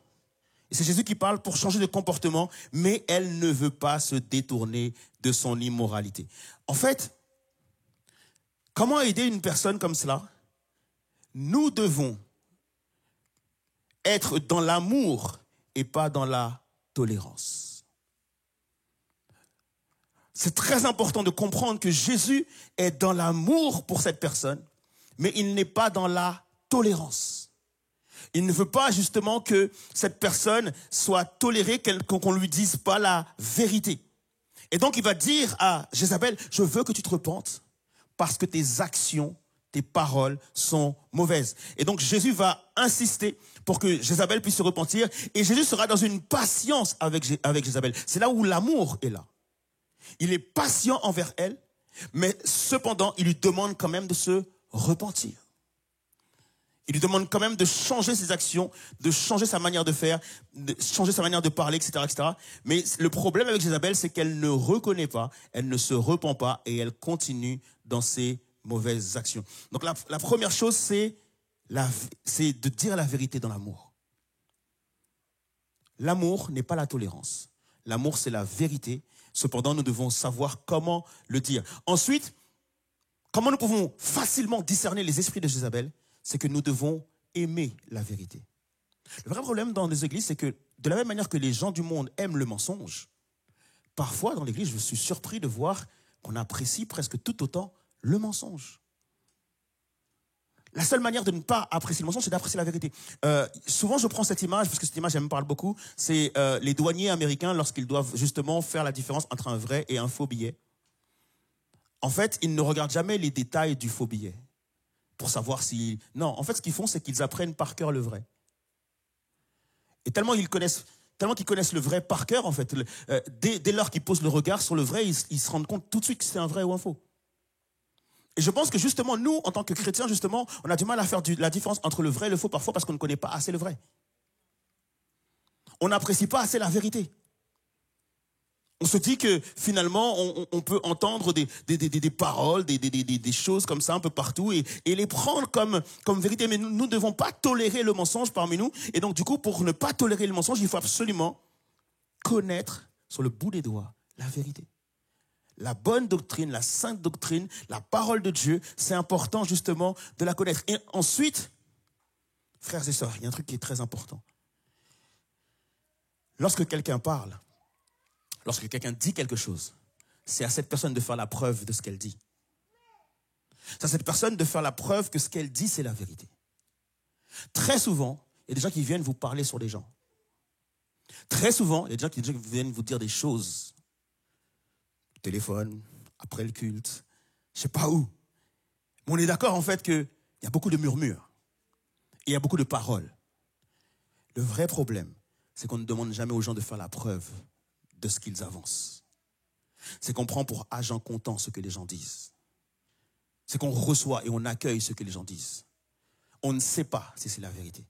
et c'est Jésus qui parle, pour changer de comportement, mais elle ne veut pas se détourner de son immoralité. En fait, comment aider une personne comme cela? Nous devons être dans l'amour et pas dans la tolérance. C'est très important de comprendre que Jésus est dans l'amour pour cette personne, mais il n'est pas dans la tolérance. Il ne veut pas justement que cette personne soit tolérée, qu'on ne lui dise pas la vérité. Et donc il va dire à Jézabel, je veux que tu te repentes parce que tes actions, tes paroles sont mauvaises. Et donc Jésus va insister pour que Jézabel puisse se repentir. Et Jésus sera dans une patience avec Jézabel. C'est là où l'amour est là. Il est patient envers elle, mais cependant, il lui demande quand même de se repentir. Il lui demande quand même de changer ses actions, de changer sa manière de faire, de changer sa manière de parler, etc., etc. Mais le problème avec Jézabel, c'est qu'elle ne reconnaît pas, elle ne se repent pas et elle continue dans ses mauvaises actions. Donc la première chose, c'est de dire la vérité dans l'amour. L'amour n'est pas la tolérance. L'amour, c'est la vérité. Cependant, nous devons savoir comment le dire. Ensuite, comment nous pouvons facilement discerner les esprits de Jézabel? C'est que nous devons aimer la vérité. Le vrai problème dans les églises, c'est que de la même manière que les gens du monde aiment le mensonge, parfois dans l'église, je suis surpris de voir qu'on apprécie presque tout autant le mensonge. La seule manière de ne pas apprécier le mensonge, c'est d'apprécier la vérité. Souvent, je prends cette image, parce que cette image, elle me parle beaucoup, c'est les douaniers américains lorsqu'ils doivent justement faire la différence entre un vrai et un faux billet. En fait, ils ne regardent jamais les détails du faux billet. Pour savoir si... Non, en fait, ce qu'ils font, c'est qu'ils apprennent par cœur le vrai. Et tellement qu'ils connaissent le vrai par cœur, en fait, dès lors qu'ils posent le regard sur le vrai, ils se rendent compte tout de suite que c'est un vrai ou un faux. Et je pense que justement, nous, en tant que chrétiens, justement, on a du mal à faire la différence entre le vrai et le faux, parfois parce qu'on ne connaît pas assez le vrai. On n'apprécie pas assez la vérité. On se dit que finalement, on peut entendre des paroles, des choses comme ça un peu partout et les prendre comme vérité. Mais nous ne devons pas tolérer le mensonge parmi nous. Et donc, du coup, pour ne pas tolérer le mensonge, il faut absolument connaître sur le bout des doigts la vérité. La bonne doctrine, la sainte doctrine, la parole de Dieu, c'est important justement de la connaître. Et ensuite, frères et sœurs, il y a un truc qui est très important. Lorsque quelqu'un parle, lorsque quelqu'un dit quelque chose, c'est à cette personne de faire la preuve de ce qu'elle dit. C'est à cette personne de faire la preuve que ce qu'elle dit, c'est la vérité. Très souvent, il y a des gens qui viennent vous parler sur des gens. Très souvent, il y a des gens qui viennent vous dire des choses. Téléphone, après le culte, je ne sais pas où. Mais on est d'accord en fait qu'il y a beaucoup de murmures. Et il y a beaucoup de paroles. Le vrai problème, c'est qu'on ne demande jamais aux gens de faire la preuve de ce qu'ils avancent. C'est qu'on prend pour agent comptant ce que les gens disent. C'est qu'on reçoit et on accueille ce que les gens disent. On ne sait pas si c'est la vérité.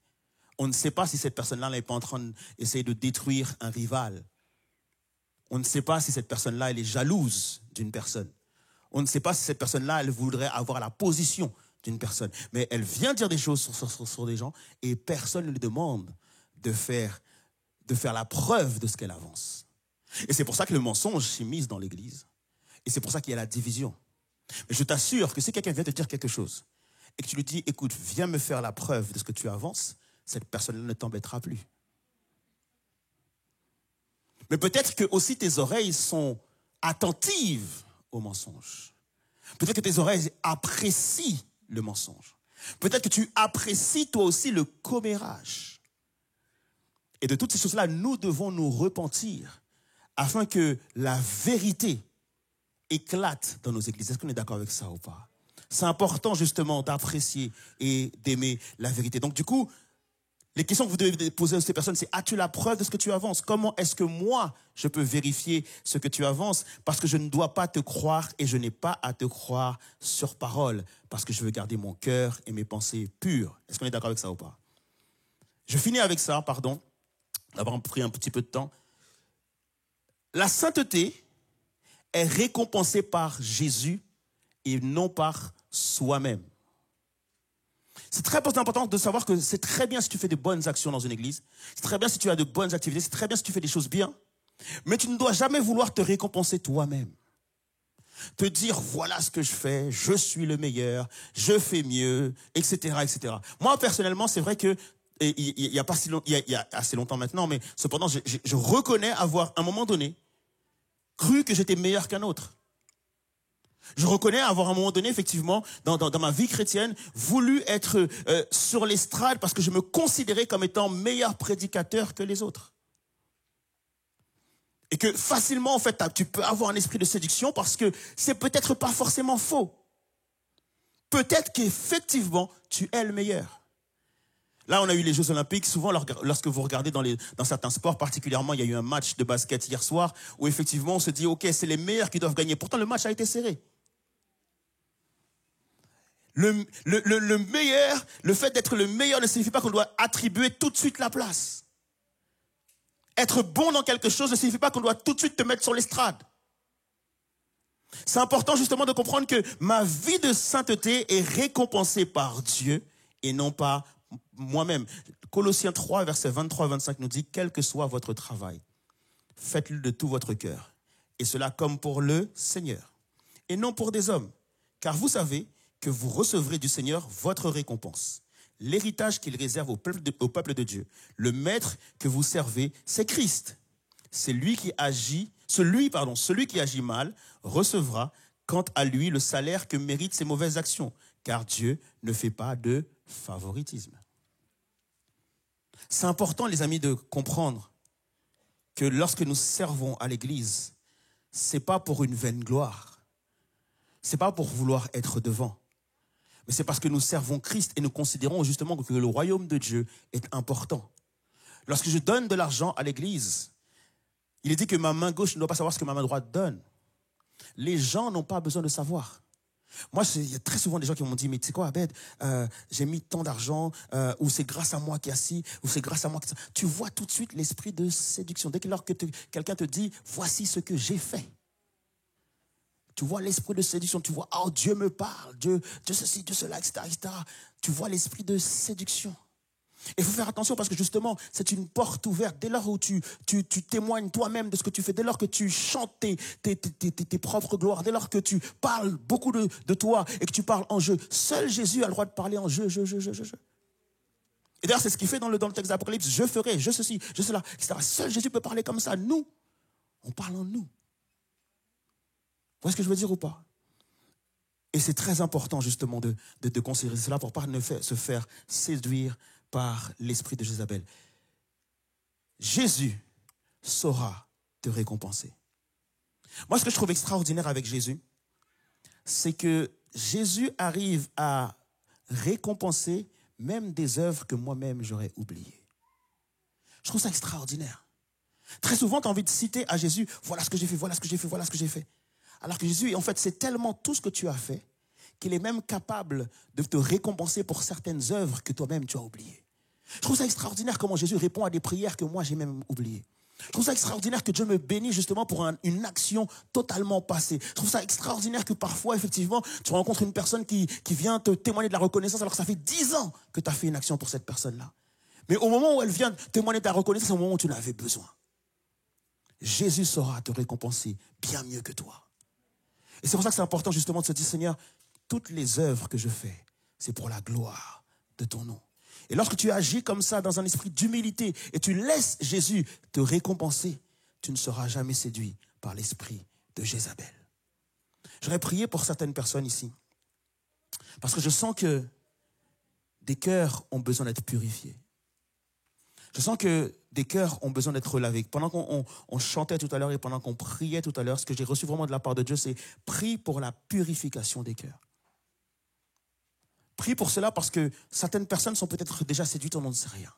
On ne sait pas si cette personne-là n'est pas en train d'essayer de détruire un rival. On ne sait pas si cette personne-là, elle est jalouse d'une personne. On ne sait pas si cette personne-là, elle voudrait avoir la position d'une personne. Mais elle vient dire des choses sur des gens et personne ne lui demande de faire la preuve de ce qu'elle avance. Et c'est pour ça que le mensonge s'immisce dans l'église. Et c'est pour ça qu'il y a la division. Mais je t'assure que si quelqu'un vient te dire quelque chose et que tu lui dis, écoute, viens me faire la preuve de ce que tu avances, cette personne-là ne t'embêtera plus. Mais peut-être que aussi tes oreilles sont attentives au mensonge. Peut-être que tes oreilles apprécient le mensonge. Peut-être que tu apprécies toi aussi le commérage. Et de toutes ces choses-là, nous devons nous repentir afin que la vérité éclate dans nos églises. Est-ce qu'on est d'accord avec ça ou pas? C'est important justement d'apprécier et d'aimer la vérité. Donc du coup, les questions que vous devez poser à ces personnes, c'est: as-tu la preuve de ce que tu avances? Comment est-ce que moi, je peux vérifier ce que tu avances? Parce que je ne dois pas te croire et je n'ai pas à te croire sur parole. Parce que je veux garder mon cœur et mes pensées pures. Est-ce qu'on est d'accord avec ça ou pas? Je finis avec ça, pardon, d'avoir pris un petit peu de temps. La sainteté est récompensée par Jésus et non par soi-même. C'est très important de savoir que c'est très bien si tu fais de bonnes actions dans une église. C'est très bien si tu as de bonnes activités. C'est très bien si tu fais des choses bien. Mais tu ne dois jamais vouloir te récompenser toi-même. Te dire, voilà ce que je fais, je suis le meilleur, je fais mieux, etc., etc. Moi, personnellement, c'est vrai que il y a pas si long, il y a assez longtemps maintenant, mais cependant, je reconnais avoir, à un moment donné, cru que j'étais meilleur qu'un autre. Je reconnais avoir, à un moment donné, effectivement, dans ma vie chrétienne, voulu être sur l'estrade parce que je me considérais comme étant meilleur prédicateur que les autres. Et que facilement, en fait, tu peux avoir un esprit de séduction parce que c'est peut-être pas forcément faux. Peut-être qu'effectivement, tu es le meilleur. Là, on a eu les Jeux Olympiques. Souvent, lorsque vous regardez dans certains sports, particulièrement, il y a eu un match de basket hier soir où effectivement, on se dit, OK, c'est les meilleurs qui doivent gagner. Pourtant, le match a été serré. Le meilleur, le fait d'être le meilleur ne signifie pas qu'on doit attribuer tout de suite la place. Être bon dans quelque chose ne signifie pas qu'on doit tout de suite te mettre sur l'estrade. C'est important justement de comprendre que ma vie de sainteté est récompensée par Dieu et non pas moi-même. Colossiens 3, versets 23 et 25 nous dit « Quel que soit votre travail, faites-le de tout votre cœur, et cela comme pour le Seigneur, et non pour des hommes, car vous savez que vous recevrez du Seigneur votre récompense. L'héritage qu'il réserve au peuple de Dieu, le maître que vous servez, c'est Christ. Celui qui agit mal recevra, quant à lui, le salaire que méritent ses mauvaises actions, car Dieu ne fait pas de favoritisme. » C'est important, les amis, de comprendre que lorsque nous servons à l'Église, c'est pas pour une vaine gloire. C'est pas pour vouloir être devant. Mais c'est parce que nous servons Christ et nous considérons justement que le royaume de Dieu est important. Lorsque je donne de l'argent à l'Église, il est dit que ma main gauche ne doit pas savoir ce que ma main droite donne. Les gens n'ont pas besoin de savoir. Moi, il y a très souvent des gens qui m'ont dit, mais tu sais quoi, Abed, j'ai mis tant d'argent, ou c'est grâce à moi qui est assis, ou c'est grâce à moi qui... Tu vois tout de suite l'esprit de séduction. Dès que quelqu'un te dit, voici ce que j'ai fait. Tu vois l'esprit de séduction, tu vois, oh Dieu me parle, Dieu ceci, Dieu cela, etc., etc. Tu vois l'esprit de séduction. Il faut faire attention parce que justement, c'est une porte ouverte. Dès lors où tu témoignes toi-même de ce que tu fais, dès lors que tu chantes tes propres gloires, dès lors que tu parles beaucoup de toi et que tu parles en jeu, seul Jésus a le droit de parler en jeu. Et d'ailleurs, c'est ce qu'il fait dans le texte d'Apocalypse. Je ferai, je ceci, je cela, etc. Seul Jésus peut parler comme ça. Nous, on parle en nous. Vous voyez ce que je veux dire ou pas? Et c'est très important justement de considérer cela pour ne pas se faire séduire par l'esprit de Jézabel. Jésus saura te récompenser. Moi, ce que je trouve extraordinaire avec Jésus, c'est que Jésus arrive à récompenser même des œuvres que moi-même j'aurais oubliées. Je trouve ça extraordinaire. Très souvent, tu as envie de citer à Jésus, voilà ce que j'ai fait, voilà ce que j'ai fait, voilà ce que j'ai fait. Alors que Jésus, en fait, c'est tellement tout ce que tu as fait qu'il est même capable de te récompenser pour certaines œuvres que toi-même tu as oubliées. Je trouve ça extraordinaire comment Jésus répond à des prières que moi j'ai même oubliées. Je trouve ça extraordinaire que Dieu me bénisse justement pour une action totalement passée. Je trouve ça extraordinaire que parfois, effectivement, tu rencontres une personne qui vient te témoigner de la reconnaissance alors que ça fait 10 ans que tu as fait une action pour cette personne-là. Mais au moment où elle vient témoigner de ta reconnaissance, c'est au moment où tu en avais besoin. Jésus saura te récompenser bien mieux que toi. Et c'est pour ça que c'est important justement de se dire, Seigneur, toutes les œuvres que je fais, c'est pour la gloire de ton nom. Et lorsque tu agis comme ça dans un esprit d'humilité et tu laisses Jésus te récompenser, tu ne seras jamais séduit par l'esprit de Jézabel. J'aurais prié pour certaines personnes ici. Parce que je sens que des cœurs ont besoin d'être purifiés. Je sens que des cœurs ont besoin d'être lavés. Pendant qu'on chantait tout à l'heure et pendant qu'on priait tout à l'heure, ce que j'ai reçu vraiment de la part de Dieu, c'est prie pour la purification des cœurs. Prie pour cela parce que certaines personnes sont peut-être déjà séduites, on n'en sait rien.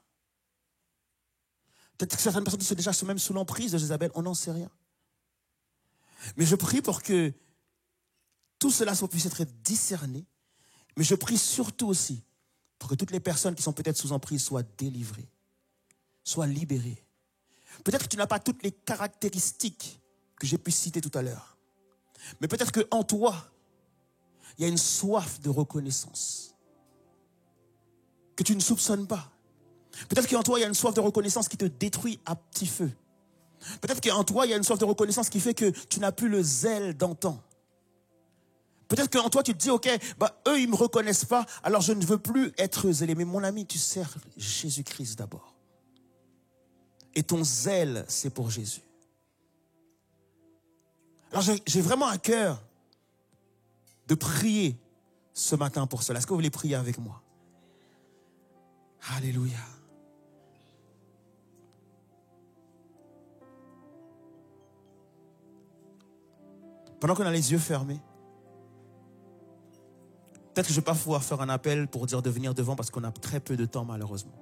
Peut-être que certaines personnes sont déjà même sous l'emprise de Jézabel, on n'en sait rien. Mais je prie pour que tout cela puisse être discerné. Mais je prie surtout aussi pour que toutes les personnes qui sont peut-être sous emprise soient délivrées. Sois libéré. Peut-être que tu n'as pas toutes les caractéristiques que j'ai pu citer tout à l'heure. Mais peut-être qu'en toi, il y a une soif de reconnaissance que tu ne soupçonnes pas. Peut-être qu'en toi, il y a une soif de reconnaissance qui te détruit à petit feu. Peut-être qu'en toi, il y a une soif de reconnaissance qui fait que tu n'as plus le zèle d'antan. Peut-être qu'en toi, tu te dis, ok, eux, ils ne me reconnaissent pas, alors je ne veux plus être zélé. Mais mon ami, tu sers Jésus-Christ d'abord. Et ton zèle, c'est pour Jésus. Alors, j'ai vraiment à cœur de prier ce matin pour cela. Est-ce que vous voulez prier avec moi? Alléluia. Pendant qu'on a les yeux fermés, peut-être que je ne vais pas pouvoir faire un appel pour dire de venir devant parce qu'on a très peu de temps malheureusement.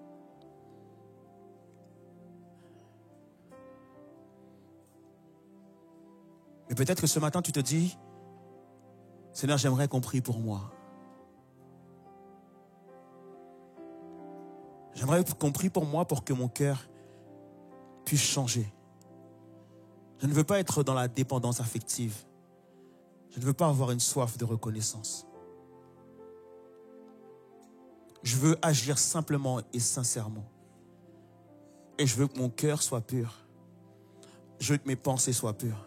Mais peut-être que ce matin tu te dis, Seigneur, j'aimerais qu'on prie pour moi. J'aimerais qu'on prie pour moi pour que mon cœur puisse changer. Je ne veux pas être dans la dépendance affective. Je ne veux pas avoir une soif de reconnaissance. Je veux agir simplement et sincèrement. Et je veux que mon cœur soit pur. Je veux que mes pensées soient pures.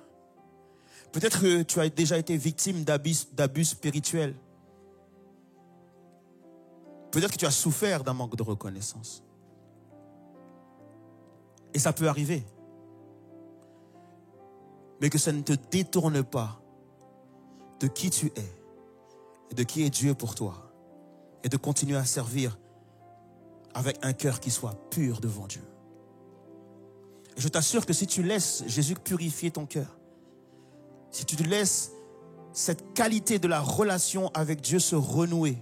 Peut-être que tu as déjà été victime d'abus spirituels. Peut-être que tu as souffert d'un manque de reconnaissance. Et ça peut arriver. Mais que ça ne te détourne pas de qui tu es et de qui est Dieu pour toi. Et de continuer à servir avec un cœur qui soit pur devant Dieu. Et je t'assure que si tu laisses Jésus purifier ton cœur, si tu te laisses cette qualité de la relation avec Dieu se renouer,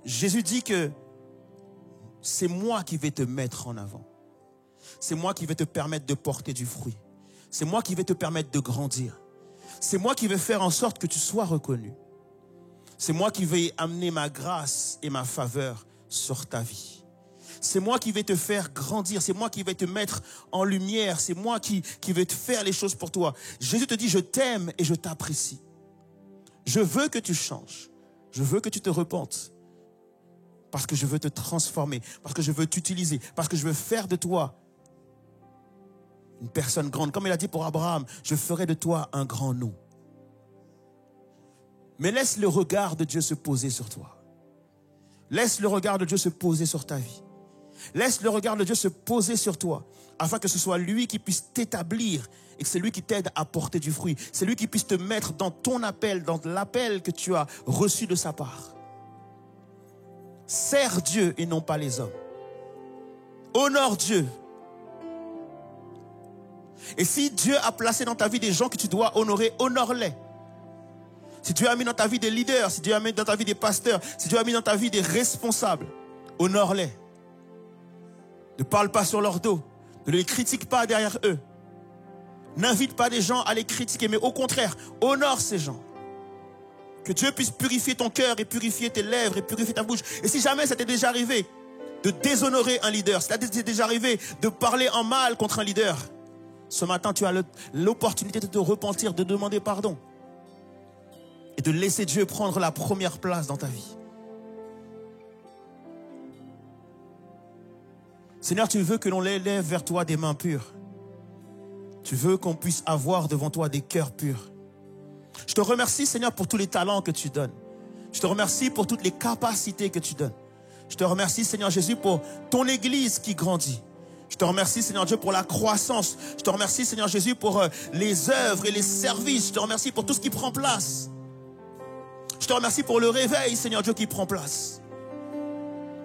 Jésus dit que c'est moi qui vais te mettre en avant. C'est moi qui vais te permettre de porter du fruit. C'est moi qui vais te permettre de grandir. C'est moi qui vais faire en sorte que tu sois reconnu. C'est moi qui vais amener ma grâce et ma faveur sur ta vie. C'est moi qui vais te faire grandir. C'est moi qui vais te mettre en lumière. C'est moi qui vais te faire les choses pour toi. Jésus te dit, je t'aime et je t'apprécie. Je veux que tu changes. Je veux que tu te repentes. Parce que je veux te transformer. Parce que je veux t'utiliser. Parce que je veux faire de toi une personne grande. Comme il a dit pour Abraham, je ferai de toi un grand nom. Mais laisse le regard de Dieu se poser sur toi. Laisse le regard de Dieu se poser sur ta vie. Laisse le regard de Dieu se poser sur toi, afin que ce soit lui qui puisse t'établir et que c'est lui qui t'aide à porter du fruit. C'est lui qui puisse te mettre dans ton appel, dans l'appel que tu as reçu de sa part. Sers Dieu et non pas les hommes. Honore Dieu. Et si Dieu a placé dans ta vie des gens que tu dois honorer, honore-les. Si Dieu a mis dans ta vie des leaders, si Dieu a mis dans ta vie des pasteurs, si Dieu a mis dans ta vie des responsables, honore-les. Ne parle pas sur leur dos. Ne les critique pas derrière eux. N'invite pas des gens à les critiquer, mais au contraire, honore ces gens. Que Dieu puisse purifier ton cœur et purifier tes lèvres et purifier ta bouche. Et si jamais ça t'est déjà arrivé de déshonorer un leader, si ça t'est déjà arrivé de parler en mal contre un leader, ce matin tu as l'opportunité de te repentir, de demander pardon. Et de laisser Dieu prendre la première place dans ta vie. Seigneur, tu veux que l'on élève vers toi des mains pures. Tu veux qu'on puisse avoir devant toi des cœurs purs. Je te remercie, Seigneur, pour tous les talents que tu donnes. Je te remercie pour toutes les capacités que tu donnes. Je te remercie, Seigneur Jésus, pour ton Église qui grandit. Je te remercie, Seigneur Dieu, pour la croissance. Je te remercie, Seigneur Jésus, pour les œuvres et les services. Je te remercie pour tout ce qui prend place. Je te remercie pour le réveil, Seigneur Dieu, qui prend place.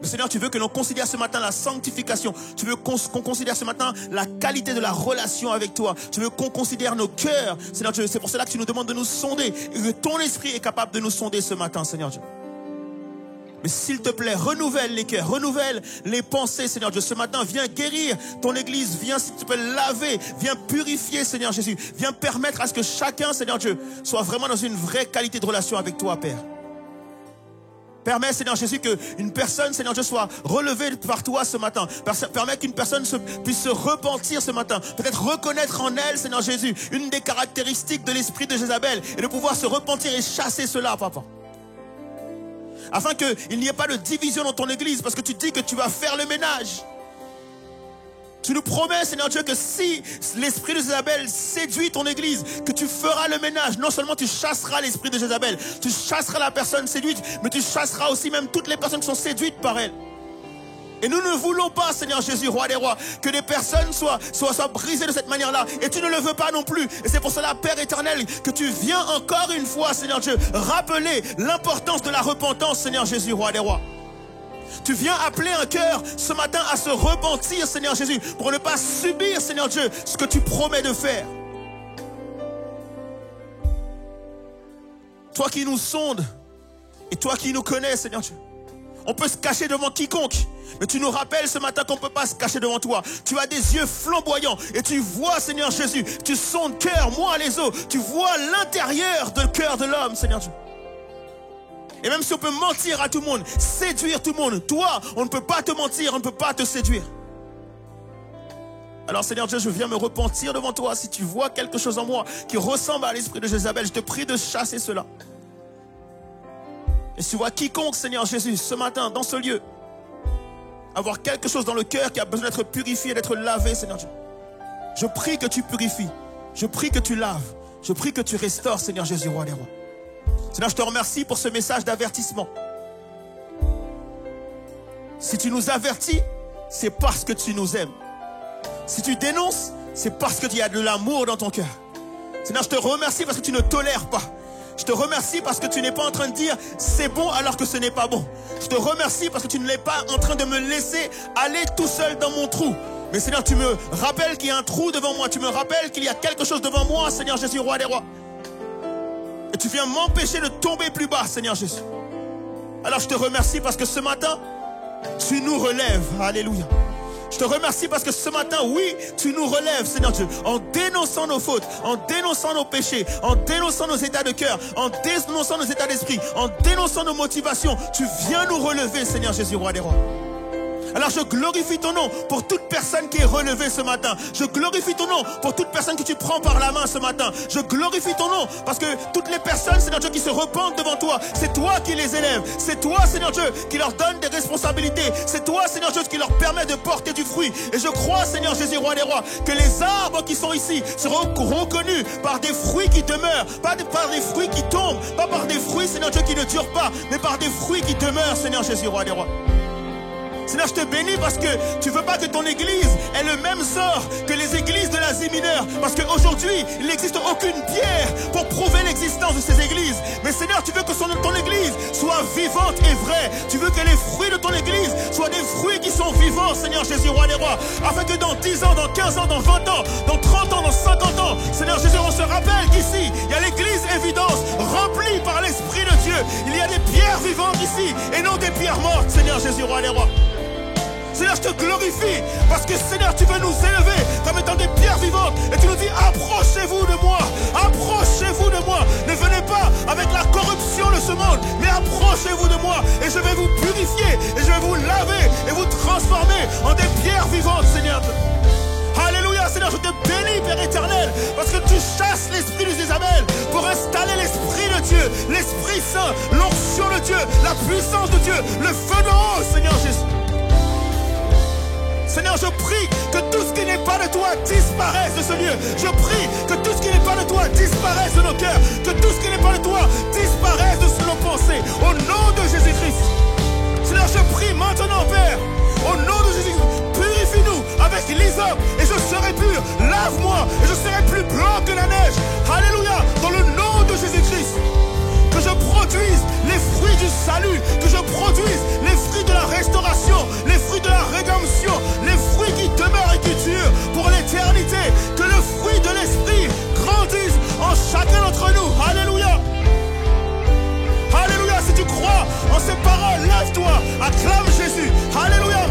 Mais Seigneur, tu veux que l'on considère ce matin la sanctification. Tu veux qu'on considère ce matin la qualité de la relation avec toi. Tu veux qu'on considère nos cœurs. Seigneur Dieu, c'est pour cela que tu nous demandes de nous sonder. Et que ton esprit est capable de nous sonder ce matin, Seigneur Dieu. Mais s'il te plaît, renouvelle les cœurs, renouvelle les pensées, Seigneur Dieu. Ce matin, viens guérir ton Église. Viens, s'il te plaît, laver. Viens purifier, Seigneur Jésus. Viens permettre à ce que chacun, Seigneur Dieu, soit vraiment dans une vraie qualité de relation avec toi, Père. Permets, Seigneur Jésus, qu'une personne, Seigneur Dieu, soit relevée par toi ce matin. Permets qu'une personne puisse se repentir ce matin. Peut-être reconnaître en elle, Seigneur Jésus, une des caractéristiques de l'esprit de Jézabel. Et de pouvoir se repentir et chasser cela, Papa. Afin qu'il n'y ait pas de division dans ton Église. Parce que tu dis que tu vas faire le ménage. Tu nous promets, Seigneur Dieu, que si l'esprit de Jézabel séduit ton église, que tu feras le ménage. Non seulement tu chasseras l'esprit de Jézabel, tu chasseras la personne séduite, mais tu chasseras aussi même toutes les personnes qui sont séduites par elle. Et nous ne voulons pas, Seigneur Jésus, roi des rois, que des personnes soient brisées de cette manière-là. Et tu ne le veux pas non plus. Et c'est pour cela, Père éternel, que tu viens encore une fois, Seigneur Dieu, rappeler l'importance de la repentance, Seigneur Jésus, roi des rois. Tu viens appeler un cœur ce matin à se repentir, Seigneur Jésus, pour ne pas subir, Seigneur Dieu, ce que tu promets de faire. Toi qui nous sondes et toi qui nous connais, Seigneur Dieu. On peut se cacher devant quiconque, mais tu nous rappelles ce matin qu'on ne peut pas se cacher devant toi. Tu as des yeux flamboyants et tu vois, Seigneur Jésus, tu sondes cœur, moi les os, tu vois l'intérieur du cœur de l'homme, Seigneur Dieu. Et même si on peut mentir à tout le monde, séduire tout le monde, toi, on ne peut pas te mentir, on ne peut pas te séduire. Alors Seigneur Dieu, je viens me repentir devant toi. Si tu vois quelque chose en moi qui ressemble à l'esprit de Jézabel, je te prie de chasser cela. Et si tu vois quiconque, Seigneur Jésus, ce matin, dans ce lieu, avoir quelque chose dans le cœur qui a besoin d'être purifié, d'être lavé, Seigneur Dieu. Je prie que tu purifies, je prie que tu laves, je prie que tu restaures, Seigneur Jésus, roi des rois. Seigneur, je te remercie pour ce message d'avertissement. Si tu nous avertis, c'est parce que tu nous aimes. Si tu dénonces, c'est parce qu'il y a de l'amour dans ton cœur. Seigneur, je te remercie parce que tu ne tolères pas. Je te remercie parce que tu n'es pas en train de dire c'est bon alors que ce n'est pas bon. Je te remercie parce que tu n'es pas en train de me laisser aller tout seul dans mon trou. Mais Seigneur, tu me rappelles qu'il y a un trou devant moi. Tu me rappelles qu'il y a quelque chose devant moi, Seigneur Jésus, roi des rois. Et tu viens m'empêcher de tomber plus bas, Seigneur Jésus. Alors je te remercie parce que ce matin, tu nous relèves. Alléluia. Je te remercie parce que ce matin, oui, tu nous relèves, Seigneur Dieu, en dénonçant nos fautes, en dénonçant nos péchés, en dénonçant nos états de cœur, en dénonçant nos états d'esprit, en dénonçant nos motivations. Tu viens nous relever, Seigneur Jésus, roi des rois. Alors je glorifie ton nom pour toute personne qui est relevée ce matin. Je glorifie ton nom pour toute personne que tu prends par la main ce matin. Je glorifie ton nom parce que toutes les personnes, Seigneur Dieu, qui se repentent devant toi, c'est toi qui les élèves. C'est toi, Seigneur Dieu, qui leur donne des responsabilités. C'est toi, Seigneur Dieu, qui leur permet de porter du fruit. Et je crois, Seigneur Jésus, roi des rois, que les arbres qui sont ici seront reconnus par des fruits qui demeurent, pas par des fruits qui tombent, pas par des fruits, Seigneur Dieu, qui ne durent pas, mais par des fruits qui demeurent, Seigneur Jésus, roi des rois. Seigneur, je te bénis parce que tu ne veux pas que ton église ait le même sort que les églises de l'Asie mineure. Parce qu'aujourd'hui, il n'existe aucune pierre pour prouver l'existence de ces églises. Mais Seigneur, tu veux que ton église soit vivante et vraie. Tu veux que les fruits de ton église soient des fruits qui sont vivants, Seigneur Jésus, roi des rois. Afin que dans 10 ans, dans 15 ans, dans 20 ans, dans 30 ans, dans 50 ans, Seigneur Jésus, on se rappelle qu'ici, il y a l'église évidence remplie par l'Esprit de Dieu. Il y a des pierres vivantes ici et non des pierres mortes, Seigneur Jésus, roi des rois. Seigneur, je te glorifie parce que Seigneur, tu veux nous élever comme étant des pierres vivantes et tu nous dis approchez-vous de moi, approchez-vous de moi. Ne venez pas avec la corruption de ce monde, mais approchez-vous de moi et je vais vous purifier et je vais vous laver et vous transformer en des pierres vivantes, Seigneur. Alléluia, Seigneur, je te bénis, Père éternel, parce que tu chasses l'esprit de Jézabel pour installer l'Esprit de Dieu, l'Esprit Saint, l'onction de Dieu, la puissance de Dieu, le feu d'en haut, Seigneur Jésus. Seigneur, je prie que tout ce qui n'est pas de toi disparaisse de ce lieu. Je prie que tout ce qui n'est pas de toi disparaisse de nos cœurs. Que tout ce qui n'est pas de toi disparaisse de nos pensées. Au nom de Jésus-Christ. Seigneur, je prie maintenant, Père, au nom de Jésus-Christ, purifie-nous avec l'hysope et je serai pur. Lave-moi et je serai plus blanc que la neige. Alléluia, dans le nom de Jésus-Christ. Que je produise les fruits du salut, que je produise les fruits de la restauration, les fruits de la rédemption, les fruits qui demeurent et qui durent pour l'éternité. Que le fruit de l'esprit grandisse en chacun d'entre nous. Alléluia. Alléluia, si tu crois en ces paroles, lève-toi, acclame Jésus. Alléluia.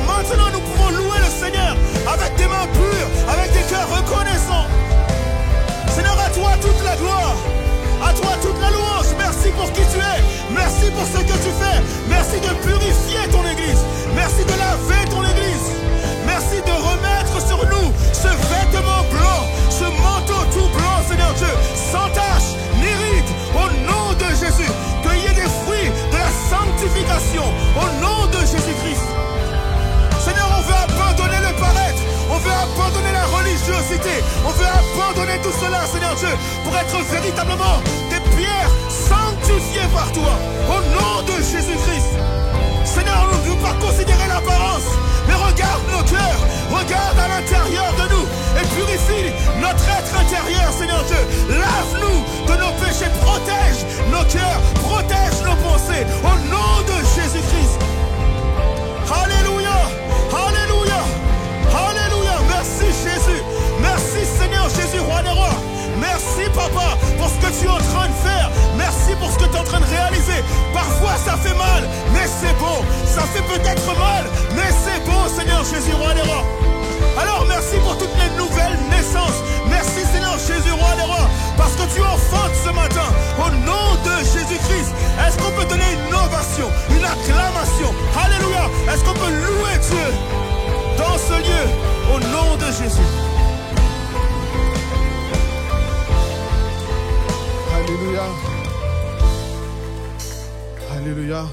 médiocrité. On veut abandonner tout cela, Seigneur Dieu, pour être véritablement des pierres sanctifiées par toi. Au nom de Jésus-Christ. Seigneur, on ne veut pas considérer l'apparence, mais regarde nos cœurs, regarde à l'intérieur de nous et purifie notre être intérieur, Seigneur Dieu. Lave-nous de nos péchés, protège nos cœurs, protège nos pensées, au nom de Jésus-Christ. Alléluia, alléluia, alléluia. Merci Jésus, merci Seigneur Jésus, roi des rois. Merci Papa pour ce que tu es en train de faire. Merci pour ce que tu es en train de réaliser. Parfois ça fait mal, mais c'est bon. Ça fait peut-être mal, mais c'est bon, Seigneur Jésus, roi des rois. Alors merci pour toutes les nouvelles naissances. Merci Seigneur Jésus, roi des rois, parce que tu enfantes ce matin. Au nom de Jésus-Christ, est-ce qu'on peut donner une ovation, une acclamation? Alléluia. Est-ce qu'on peut louer Dieu dans ce lieu au nom de Jésus? Alléluia. Alléluia.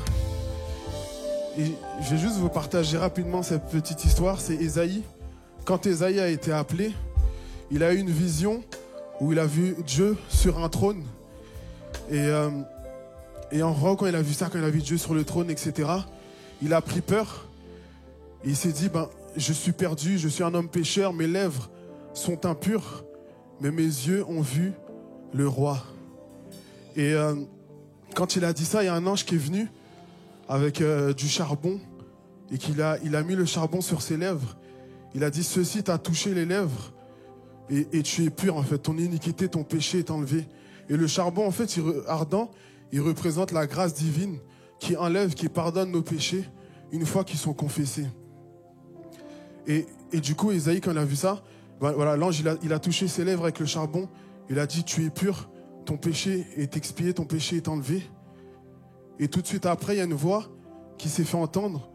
Et je vais juste vous partager rapidement cette petite histoire. C'est Ésaïe. Quand Ésaïe a été appelé, il a eu une vision où il a vu Dieu sur un trône. Et en gros, quand il a vu ça, quand il a vu Dieu sur le trône, etc., il a pris peur. Et il s'est dit, je suis perdu, je suis un homme pécheur, mes lèvres sont impures, mais mes yeux ont vu le roi. Et quand il a dit ça, il y a un ange qui est venu avec du charbon et il a mis le charbon sur ses lèvres. Il a dit, ceci t'a touché les lèvres et tu es pur en fait. Ton iniquité, ton péché est enlevé. Et le charbon en fait, ardent, il représente la grâce divine qui enlève, qui pardonne nos péchés une fois qu'ils sont confessés. Et du coup, Ésaïe, quand il a vu ça, voilà, l'ange il a touché ses lèvres avec le charbon. Il a dit, tu es pur. Ton péché est expié, ton péché est enlevé. Et tout de suite après, il y a une voix qui s'est fait entendre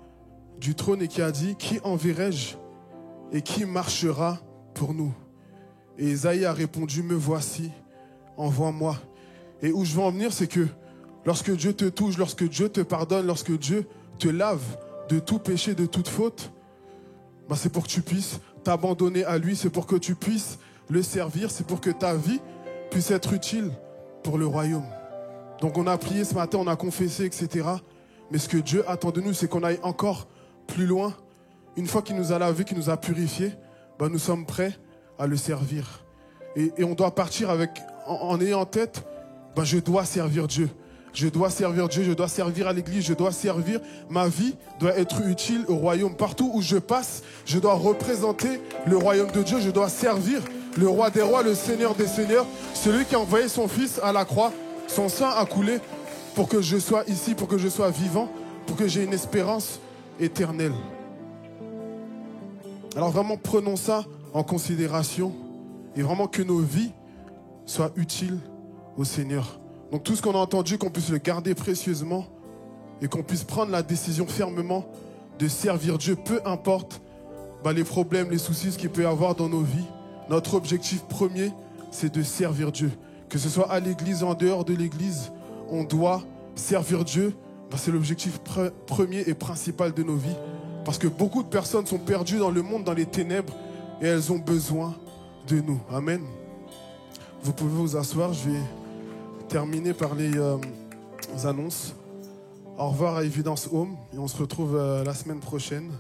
du trône et qui a dit, qui enverrai-je et qui marchera pour nous? Et Ésaïe a répondu, me voici, envoie-moi. Et où je veux en venir, c'est que lorsque Dieu te touche, lorsque Dieu te pardonne, lorsque Dieu te lave de tout péché, de toute faute, c'est pour que tu puisses t'abandonner à lui, c'est pour que tu puisses le servir, c'est pour que ta vie puisse être utile pour le royaume. Donc on a prié ce matin, on a confessé, etc. Mais ce que Dieu attend de nous, c'est qu'on aille encore plus loin. Une fois qu'il nous a lavé, qu'il nous a purifiés, nous sommes prêts à le servir. Et on doit partir en ayant en tête, je dois servir Dieu. Je dois servir Dieu, je dois servir à l'église, je dois servir. Ma vie doit être utile au royaume. Partout où je passe, je dois représenter le royaume de Dieu. Je dois servir le roi des rois, le Seigneur des seigneurs, celui qui a envoyé son fils à la croix. Son sang a coulé pour que je sois ici, pour que je sois vivant, pour que j'ai une espérance éternelle. Alors vraiment, prenons ça en considération et vraiment que nos vies soient utiles au Seigneur. Donc tout ce qu'on a entendu, qu'on puisse le garder précieusement et qu'on puisse prendre la décision fermement de servir Dieu, peu importe les problèmes, les soucis, ce qu'il peut y avoir dans nos vies. Notre objectif premier, c'est de servir Dieu. Que ce soit à l'église ou en dehors de l'église, on doit servir Dieu. C'est l'objectif premier et principal de nos vies. Parce que beaucoup de personnes sont perdues dans le monde, dans les ténèbres, et elles ont besoin de nous. Amen. Vous pouvez vous asseoir, je vais terminer par les annonces. Au revoir à Évidence Home et on se retrouve la semaine prochaine.